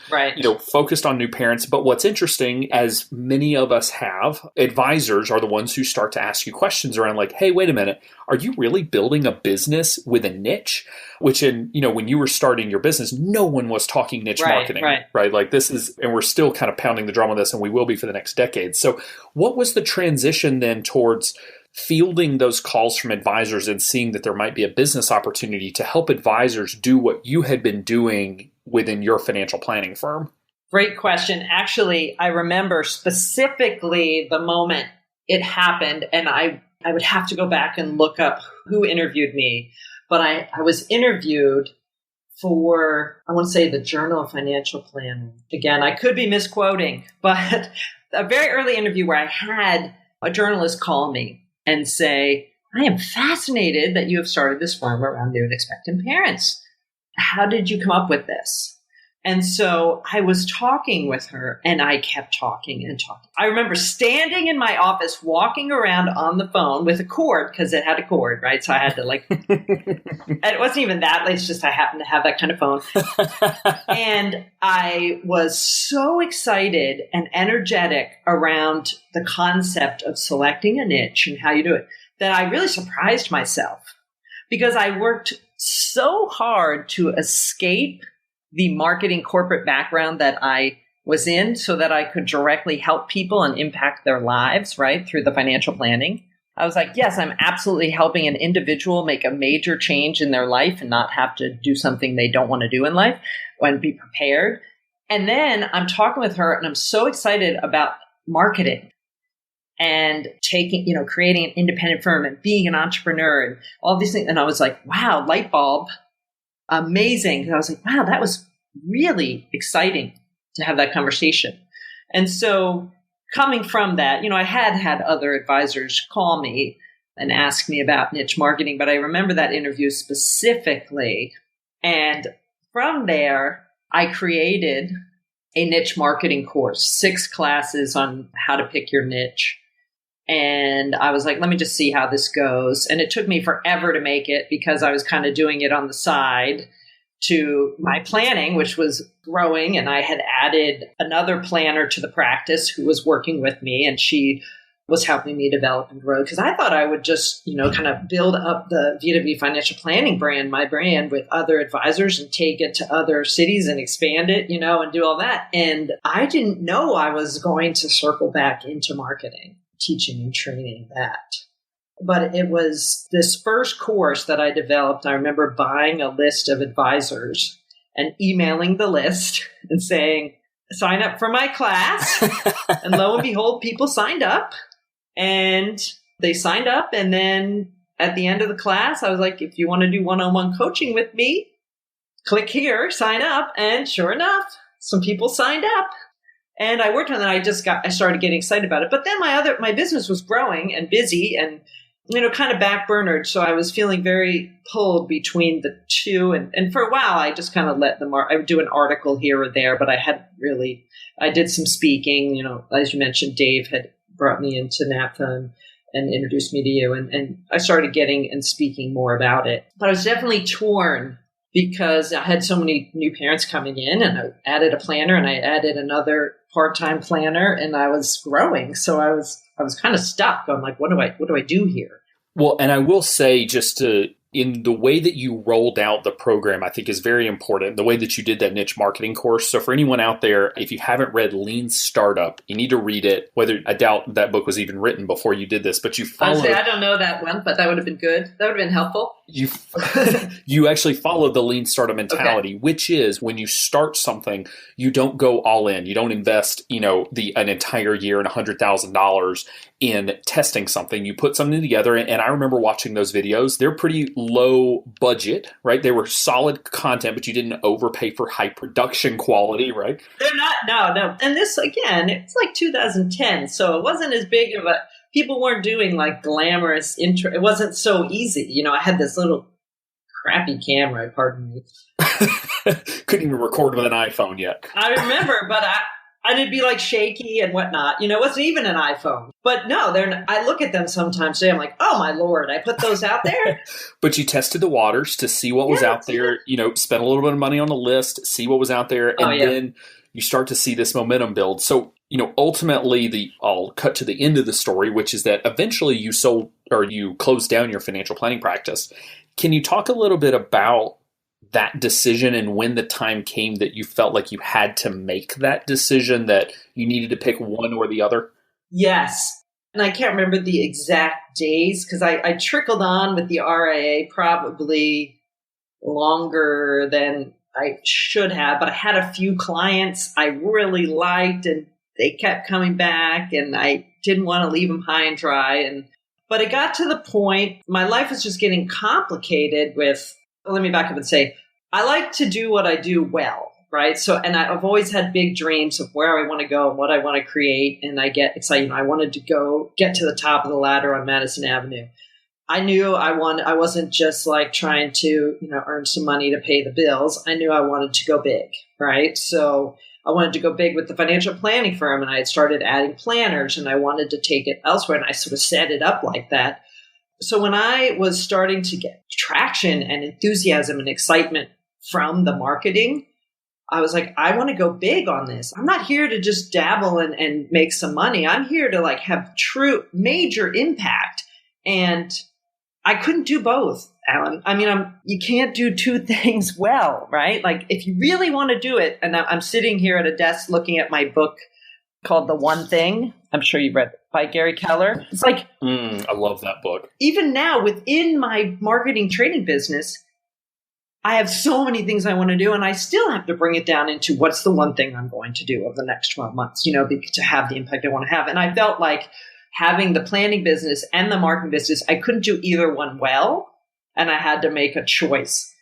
focused on new parents. But what's interesting, as many of us have, advisors are the ones who start to ask you questions around like, hey, wait a minute, are you really building a business with a niche? Which when you were starting your business, no one was talking niche marketing, right? Like this is, and we're still kind of pounding the drum on this and we will be for the next decade. So what was the transition then towards fielding those calls from advisors and seeing that there might be a business opportunity to help advisors do what you had been doing within your financial planning firm? Great question. Actually, I remember specifically the moment it happened, and I would have to go back and look up who interviewed me, but I was interviewed for, I want to say, the Journal of Financial Planning. Again, I could be misquoting, but a very early interview where I had a journalist call me and say, I am fascinated that you have started this firm around new and expectant parents. How did you come up with this? And so I was talking with her and I kept talking and talking. I remember standing in my office, walking around on the phone with a cord because it had a cord, right? So I had to and it wasn't even that, it's just I happened to have that kind of phone. And I was so excited and energetic around the concept of selecting a niche and how you do it that I really surprised myself because I worked so hard to escape the marketing corporate background that I was in so that I could directly help people and impact their lives, right, through the financial planning. I was like, yes, I'm absolutely helping an individual make a major change in their life and not have to do something they don't want to do in life and be prepared. And then I'm talking with her and I'm so excited about marketing and creating an independent firm and being an entrepreneur and all these things. And I was like, wow, light bulb. Amazing. And I was like, wow, that was really exciting to have that conversation. And so coming from that, I had other advisors call me and ask me about niche marketing, but I remember that interview specifically. And from there, I created a niche marketing course, 6 classes on how to pick your niche. And I was like, let me just see how this goes. And it took me forever to make it because I was kind of doing it on the side to my planning, which was growing. And I had added another planner to the practice who was working with me. And she was helping me develop and grow because I thought I would just, kind of build up the VW Financial Planning brand, my brand, with other advisors and take it to other cities and expand it, and do all that. And I didn't know I was going to circle back into marketing, teaching and training that. But it was this first course that I developed. I remember buying a list of advisors and emailing the list and saying, sign up for my class. And lo and behold, people signed up and they signed up. And then at the end of the class, I was like, if you want to do one-on-one coaching with me, click here, sign up. And sure enough, some people signed up. And I worked on that. I started getting excited about it. But then my business was growing and busy and, kind of backburnered. So I was feeling very pulled between the two. And for a while, I just kind of let I would do an article here or there, but I did some speaking. As you mentioned, Dave had brought me into NAPFA and introduced me to you. And I started getting and speaking more about it. But I was definitely torn because I had so many new parents coming in, and I added a planner and I added another part-time planner, and I was growing. So I was kind of stuck. I'm like, what do I do here? Well, and I will say, in the way that you rolled out the program, I think is very important. The way that you did that niche marketing course. So for anyone out there, if you haven't read Lean Startup, you need to read it. I doubt that book was even written before you did this, but you followed. I don't know that one, but that would have been good. That would have been helpful. You actually followed the Lean Startup mentality, okay, which is when you start something, you don't go all in. You don't invest, an entire year and $100,000 in testing something. You put something together, and I remember watching those videos. They're pretty low budget, right? They were solid content, but you didn't overpay for high production quality, right? They're not, no. And this, again, it's like 2010, so it wasn't as big of a, people weren't doing like glamorous intro. It wasn't so easy. I had this little crappy camera, pardon me. Couldn't even record with an iPhone yet. I remember, but it'd be like shaky and whatnot. It wasn't even an iPhone. But no, I look at them sometimes today. I'm like, oh my Lord, I put those out there. But you tested the waters to see what was out there, spent a little bit of money on the list, see what was out there. And then you start to see this momentum build. So, ultimately I'll cut to the end of the story, which is that eventually you closed down your financial planning practice. Can you talk a little bit about that decision and when the time came that you felt like you had to make that decision, that you needed to pick one or the other? Yes. And I can't remember the exact days because I trickled on with the RIA probably longer than I should have, but I had a few clients I really liked and they kept coming back and I didn't want to leave them high and dry. But it got to the point, my life was just getting complicated with, let me back up and say, I like to do what I do well, right? So, and I've always had big dreams of where I want to go and what I want to create. And I get excited. I wanted to get to the top of the ladder on Madison Avenue. I knew I wasn't just like trying to, earn some money to pay the bills. I knew I wanted to go big, right? So I wanted to go big with the financial planning firm, and I had started adding planners, and I wanted to take it elsewhere, and I sort of set it up like that. So when I was starting to get traction and enthusiasm and excitement from the marketing, I was like, I want to go big on this. I'm not here to just dabble and make some money. I'm here to like have true major impact. And I couldn't do both, Alan. I mean, you can't do two things well, right? Like if you really want to do it, and I'm sitting here at a desk looking at my book called The One Thing. I'm sure you've read it, by Gary Keller. It's like, I love that book. Even now within my marketing training business, I have so many things I want to do, and I still have to bring it down into what's the one thing I'm going to do over the next 12 months, to have the impact I want to have. And I felt like having the planning business and the marketing business, I couldn't do either one well, and I had to make a choice.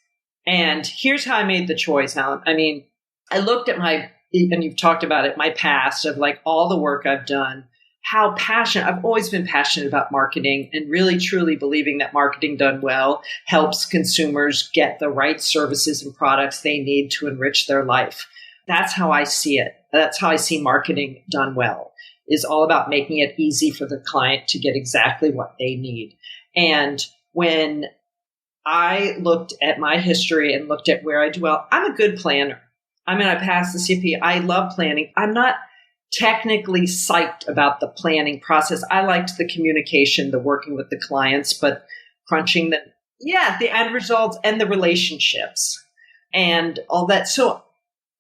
And here's how I made the choice, Alan. I mean, I looked at and you've talked about it, my past of like all the work I've done, how passionate, I've always been passionate about marketing and really truly believing that marketing done well helps consumers get the right services and products they need to enrich their life. That's how I see it. That's how I see marketing done well, is all about making it easy for the client to get exactly what they need. And when I looked at my history and looked at where I do well, I'm a good planner. I mean, I passed the CFP. I love planning. I'm not technically psyched about the planning process. I liked the communication, the working with the clients, but crunching the end results and the relationships and all that. So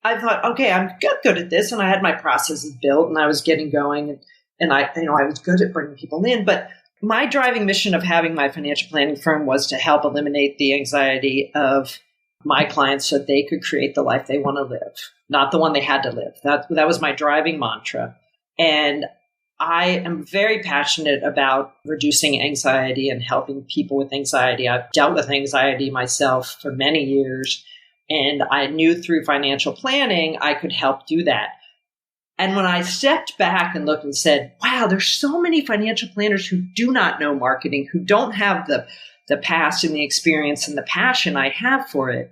I thought, okay, I'm good at this. And I had my processes built and I was getting going and I was good at bringing people in. But my driving mission of having my financial planning firm was to help eliminate the anxiety of my clients so they could create the life they want to live, not the one they had to live. That was my driving mantra. And I am very passionate about reducing anxiety and helping people with anxiety. I've dealt with anxiety myself for many years. And I knew through financial planning, I could help do that. And when I stepped back and looked and said, wow, there's so many financial planners who do not know marketing, who don't have the past and the experience and the passion I have for it.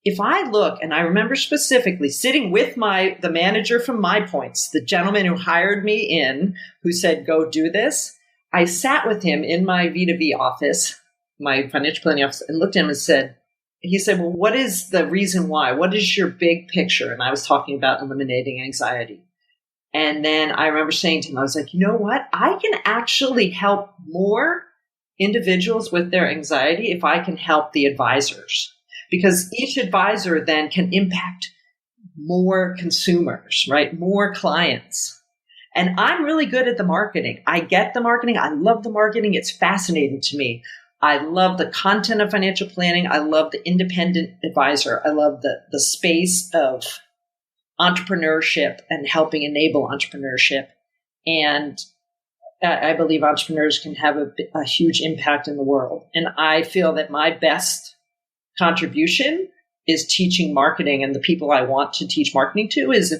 If I look, and I remember specifically sitting with the manager from My Points, the gentleman who hired me in, who said, go do this. I sat with him in my V2V office, my financial planning office, and looked at him and said, he said, well, what is the reason why? What is your big picture? And I was talking about eliminating anxiety. And then I remember saying to him, I was like, you know what? I can actually help more individuals with their anxiety if I can help the advisors, because each advisor then can impact more consumers, right? More clients. And I'm really good at the marketing. I get the marketing. I love the marketing. It's fascinating to me. I love the content of financial planning. I love the independent advisor. I love the space of entrepreneurship and helping enable entrepreneurship. And I believe entrepreneurs can have a huge impact in the world. And I feel that my best contribution is teaching marketing, and the people I want to teach marketing to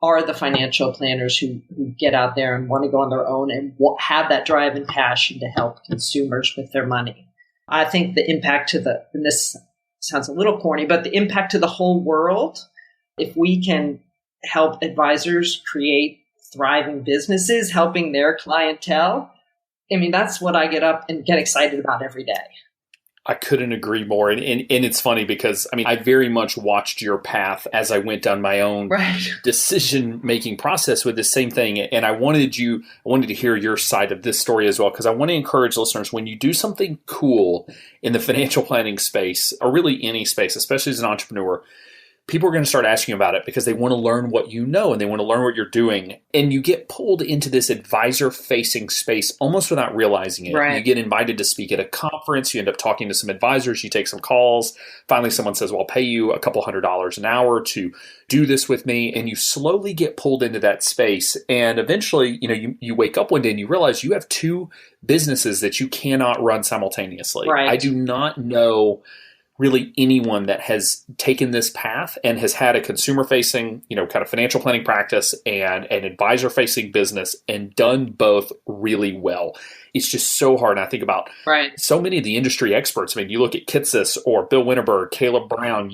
are the financial planners who get out there and want to go on their own and have that drive and passion to help consumers with their money. I think the impact and this sounds a little corny, but the impact to the whole world, if we can help advisors create thriving businesses, helping their clientele, I mean, that's what I get up and get excited about every day. I couldn't agree more. And it's funny because, I mean, I very much watched your path as I went down my own decision-making process with the same thing. And I wanted to hear your side of this story as well, because I want to encourage listeners, when you do something cool in the financial planning space, or really any space, especially as an entrepreneur, people are going to start asking about it because they want to learn what you know and they want to learn what you're doing. And you get pulled into this advisor-facing space almost without realizing it. Right. You get invited to speak at a conference. You end up talking to some advisors. You take some calls. Finally, someone says, well, I'll pay you a couple $100 an hour to do this with me. And you slowly get pulled into that space. And eventually, you wake up one day and you realize you have two businesses that you cannot run simultaneously. Right. I do not know really anyone that has taken this path and has had a consumer-facing, kind of financial planning practice and an advisor-facing business and done both really well. It's just so hard. And I think about so many of the industry experts. I mean, you look at Kitsis or Bill Winterberg, Caleb Brown,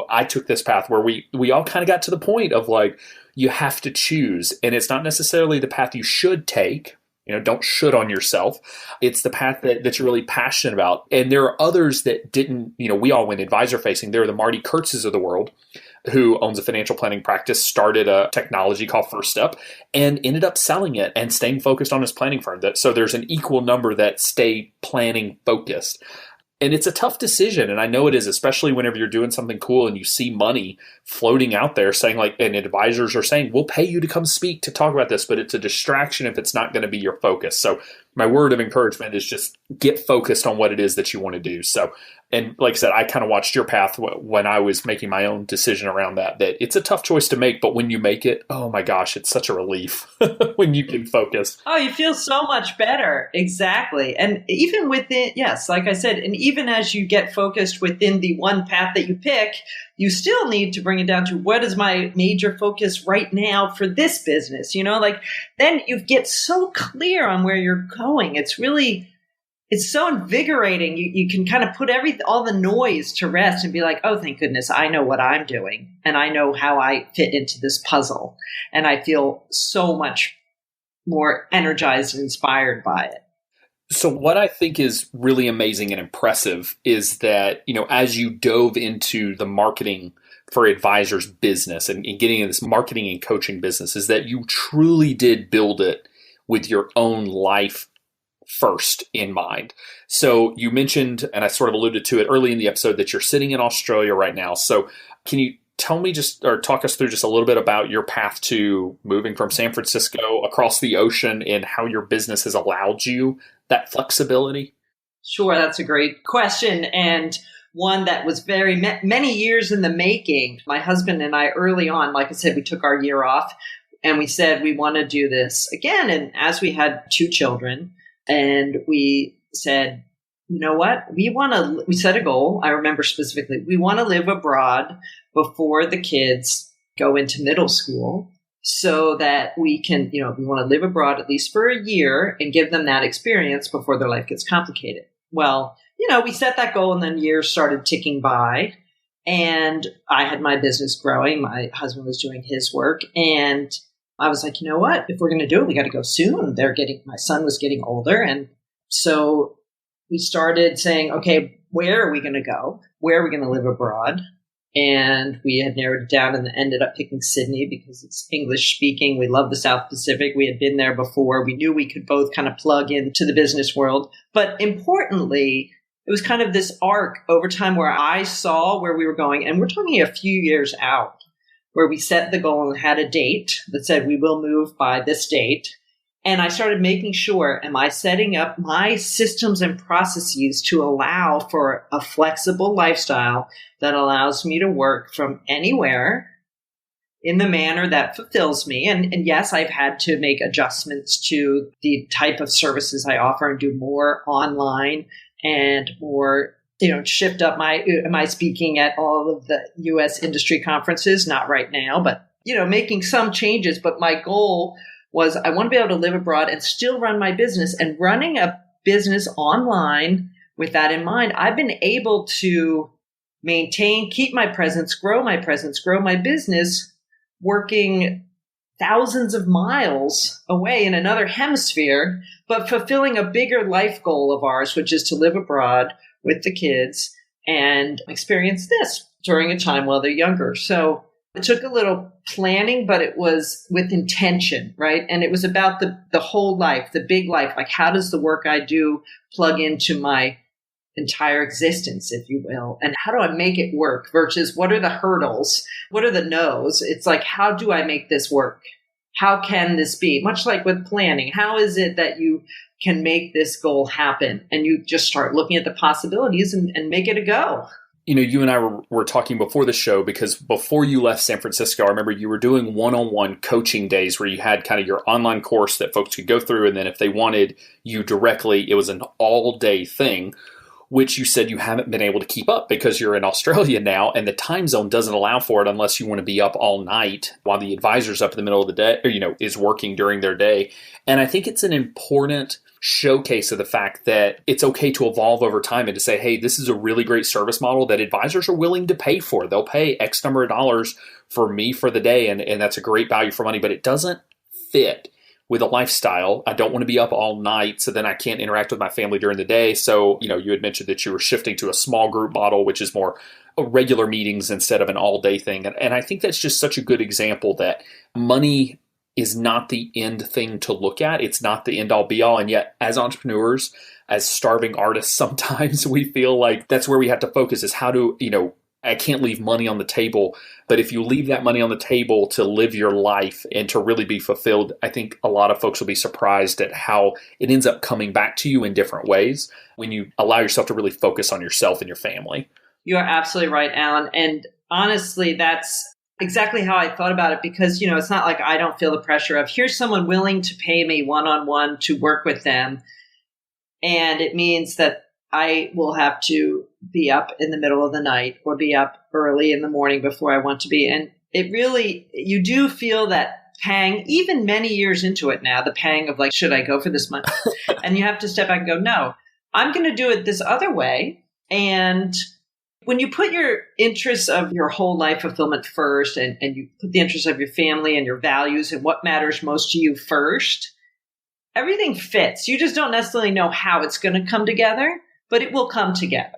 I took this path where we all kind of got to the point of like, you have to choose. And it's not necessarily the path you should take. Don't should on yourself. It's the path that you're really passionate about. And there are others that didn't, we all went advisor facing. There are the Marty Kurtzes of the world, who owns a financial planning practice, started a technology called First Step, and ended up selling it and staying focused on his planning firm. So there's an equal number that stay planning focused. And it's a tough decision. And I know it is, especially whenever you're doing something cool and you see money floating out there saying and advisors are saying, we'll pay you to come speak to talk about this, but it's a distraction if it's not going to be your focus. So my word of encouragement is just get focused on what it is that you want to do. So, and like I said, I kind of watched your path when I was making my own decision around that it's a tough choice to make, but when you make it, oh my gosh, it's such a relief when you can focus. Oh, you feel so much better. Exactly. And even within, yes, like I said, and even as you get focused within the one path that you pick, you still need to bring it down to what is my major focus right now for this business? Then you get so clear on where you're going. It's so invigorating. You can kind of put all the noise to rest and be like, oh, thank goodness, I know what I'm doing and I know how I fit into this puzzle. And I feel so much more energized and inspired by it. So what I think is really amazing and impressive is that, as you dove into the marketing for advisors business and getting into this marketing and coaching business, is that you truly did build it with your own life first in mind. So you mentioned, and I sort of alluded to it early in the episode, that you're sitting in Australia right now. So can you tell me or talk us through just a little bit about your path to moving from San Francisco across the ocean and how your business has allowed you that flexibility? Sure. That's a great question. And one that was very many years in the making. My husband and I early on, like I said, we took our year off and we said, we want to do this again. And as we had two children, and we said, you know what? We set a goal. I remember specifically, we want to live abroad before the kids go into middle school so that we can, we want to live abroad at least for a year and give them that experience before their life gets complicated. Well, we set that goal and then years started ticking by and I had my business growing. My husband was doing his work and I was like, you know what? If we're going to do it, we got to go soon. My son was getting older. And so we started saying, okay, where are we going to go? Where are we going to live abroad? And we had narrowed it down and ended up picking Sydney because it's English speaking. We love the South Pacific. We had been there before. We knew we could both kind of plug into the business world. But importantly, it was kind of this arc over time where I saw where we were going. And we're talking a few years out where we set the goal and had a date that said we will move by this date. And I started making sure, am I setting up my systems and processes to allow for a flexible lifestyle that allows me to work from anywhere in the manner that fulfills me? And yes, I've had to make adjustments to the type of services I offer and do more online and more, shift up am I speaking at all of the U.S. industry conferences? Not right now, but, making some changes. But my goal was I want to be able to live abroad and still run my business. And running a business online with that in mind, I've been able to keep my presence, grow my business, working thousands of miles away in another hemisphere, but fulfilling a bigger life goal of ours, which is to live abroad with the kids and experience this during a time while they're younger. So it took a little planning, but it was with intention, right? And it was about the whole life, the big life. Like, how does the work I do plug into my entire existence, if you will? And how do I make it work versus what are the hurdles? What are the no's? It's like, how do I make this work? How can this be? Much like with planning, how is it that you can make this goal happen? And you just start looking at the possibilities and make it a go. You and I were talking before the show because before you left San Francisco, I remember you were doing one-on-one coaching days where you had kind of your online course that folks could go through. And then if they wanted you directly, it was an all-day thing, which you said you haven't been able to keep up because you're in Australia now and the time zone doesn't allow for it unless you want to be up all night while the advisor's up in the middle of the day, or, is working during their day. And I think it's an important showcase of the fact that it's okay to evolve over time and to say, hey, this is a really great service model that advisors are willing to pay for. They'll pay X number of dollars for me for the day, and that's a great value for money, but it doesn't fit with a lifestyle. I don't want to be up all night, so then I can't interact with my family during the day. So, you had mentioned that you were shifting to a small group model, which is more regular meetings instead of an all-day thing. And I think that's just such a good example that money is not the end thing to look at. It's not the end all be all. And yet as entrepreneurs, as starving artists, sometimes we feel like that's where we have to focus is how to, I can't leave money on the table. But if you leave that money on the table to live your life and to really be fulfilled, I think a lot of folks will be surprised at how it ends up coming back to you in different ways when you allow yourself to really focus on yourself and your family. You are absolutely right, Alan. And honestly, that's exactly how I thought about it because, it's not like I don't feel the pressure of here's someone willing to pay me one-on-one to work with them. And it means that I will have to be up in the middle of the night or be up early in the morning before I want to be. And it really, you do feel that pang, even many years into it now, the pang of like, should I go for this money? And you have to step back and go, no, I'm going to do it this other way. And when you put your interests of your whole life fulfillment first and you put the interests of your family and your values and what matters most to you first, everything fits. You just don't necessarily know how it's going to come together, but it will come together.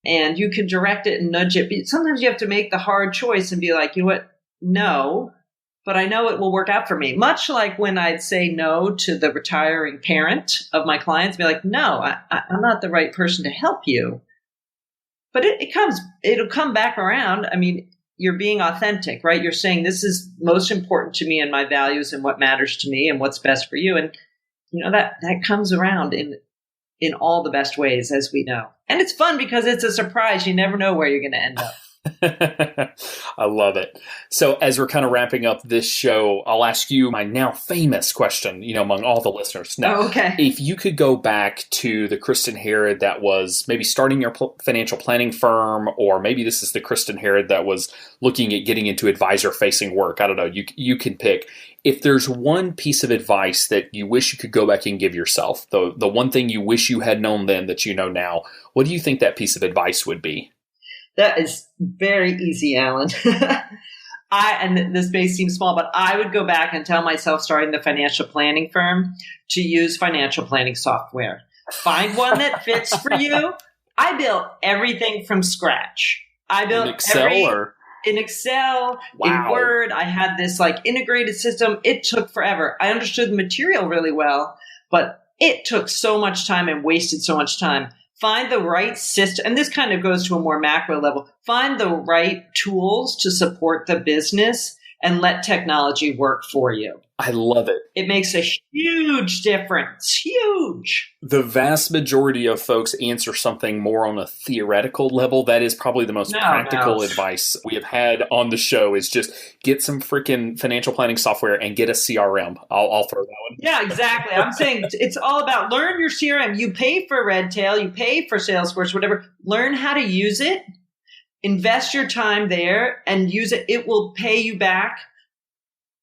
And you can direct it and nudge it. But sometimes you have to make the hard choice and be like, you know what? No, but I know it will work out for me. Much like when I'd say no to the retiring parent of my clients, be like, no, I'm not the right person to help you. But it'll come back around. I mean, you're being authentic, right? You're saying this is most important to me and my values and what matters to me and what's best for you. And, that comes around in all the best ways, as we know. And it's fun because it's a surprise. You never know where you're going to end up. I love it. So as we're kind of wrapping up this show, I'll ask you my now famous question, among all the listeners. Now, okay. If you could go back to the Kristin Harad that was maybe starting your financial planning firm, or maybe this is the Kristin Harad that was looking at getting into advisor-facing work, I don't know, you can pick. If there's one piece of advice that you wish you could go back and give yourself, the one thing you wish you had known then that you know now, what do you think that piece of advice would be? That is very easy, Alan. And this may seem small, but I would go back and tell myself starting the financial planning firm to use financial planning software. Find one that fits for you. I built everything from scratch. I built in Excel in Excel, wow. in Word. I had this integrated system. It took forever. I understood the material really well, but it took so much time and wasted so much time. Find the right system, and this kind of goes to a more macro level. Find the right tools to support the business and let technology work for you. I love it. It makes a huge difference. Huge. The vast majority of folks answer something more on a theoretical level. That is probably the most practical advice we have had on the show, is just get some freaking financial planning software and get a CRM. I'll throw that one. Yeah, exactly. I'm saying it's all about learn your CRM. You pay for Redtail, you pay for Salesforce, whatever. Learn how to use it. Invest your time there and use it. It will pay you back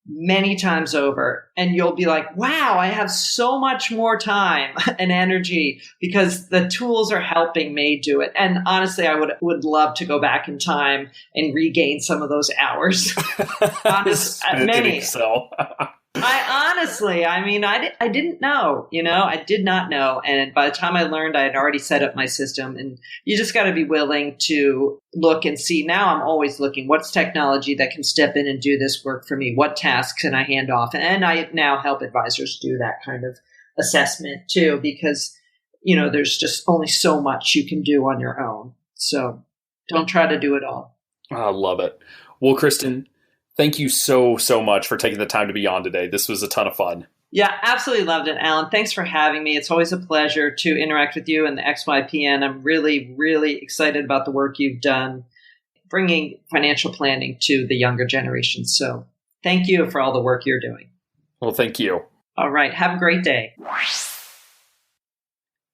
many times over. And you'll be like, wow, I have so much more time and energy because the tools are helping me do it. And honestly, I would love to go back in time and regain some of those hours. Many. I didn't know, I did not know. And by the time I learned, I had already set up my system. And you just got to be willing to look and see. Now I'm always looking, what's technology that can step in and do this work for me? What tasks can I hand off? And I now help advisors do that kind of assessment too, because, there's just only so much you can do on your own. So don't try to do it all. I love it. Well, Kristin, thank you so much for taking the time to be on today. This was a ton of fun. Yeah, absolutely loved it, Alan. Thanks for having me. It's always a pleasure to interact with you and the XYPN. I'm really, really excited about the work you've done bringing financial planning to the younger generation. So thank you for all the work you're doing. Well, thank you. All right. Have a great day.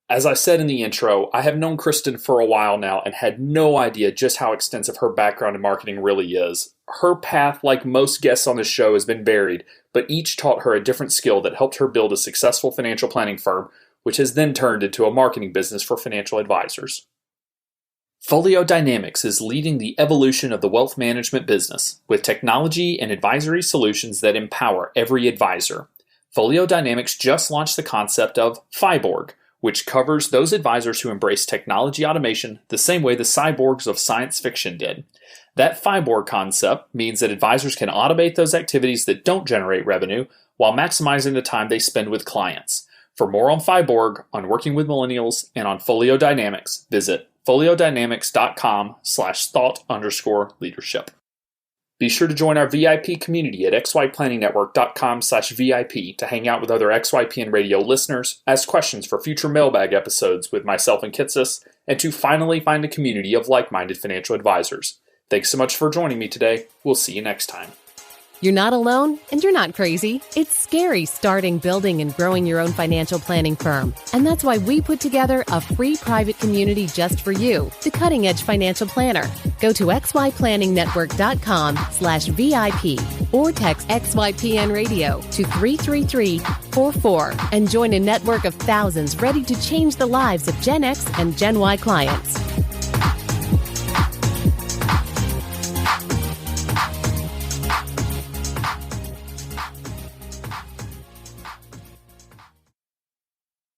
As I said in the intro, I have known Kristin for a while now and had no idea just how extensive her background in marketing really is. Her path, like most guests on this show, has been varied, but each taught her a different skill that helped her build a successful financial planning firm, which has then turned into a marketing business for financial advisors. Folio Dynamics is leading the evolution of the wealth management business with technology and advisory solutions that empower every advisor. Folio Dynamics just launched the concept of Fiborg, which covers those advisors who embrace technology automation the same way the cyborgs of science fiction did. That Fiborg concept means that advisors can automate those activities that don't generate revenue while maximizing the time they spend with clients. For more on Fiborg, on working with millennials, and on Folio Dynamics, visit foliodynamics.com/thought_leadership. Be sure to join our VIP community at xyplanningnetwork.com/VIP to hang out with other XYPN radio listeners, ask questions for future mailbag episodes with myself and Kitsis, and to finally find a community of like-minded financial advisors. Thanks so much for joining me today. We'll see you next time. You're not alone, and you're not crazy. It's scary starting, building, and growing your own financial planning firm. And that's why we put together a free private community just for you, the Cutting Edge Financial Planner. Go to xyplanningnetwork.com/VIP or text XYPN Radio to 33344 and join a network of thousands ready to change the lives of Gen X and Gen Y clients.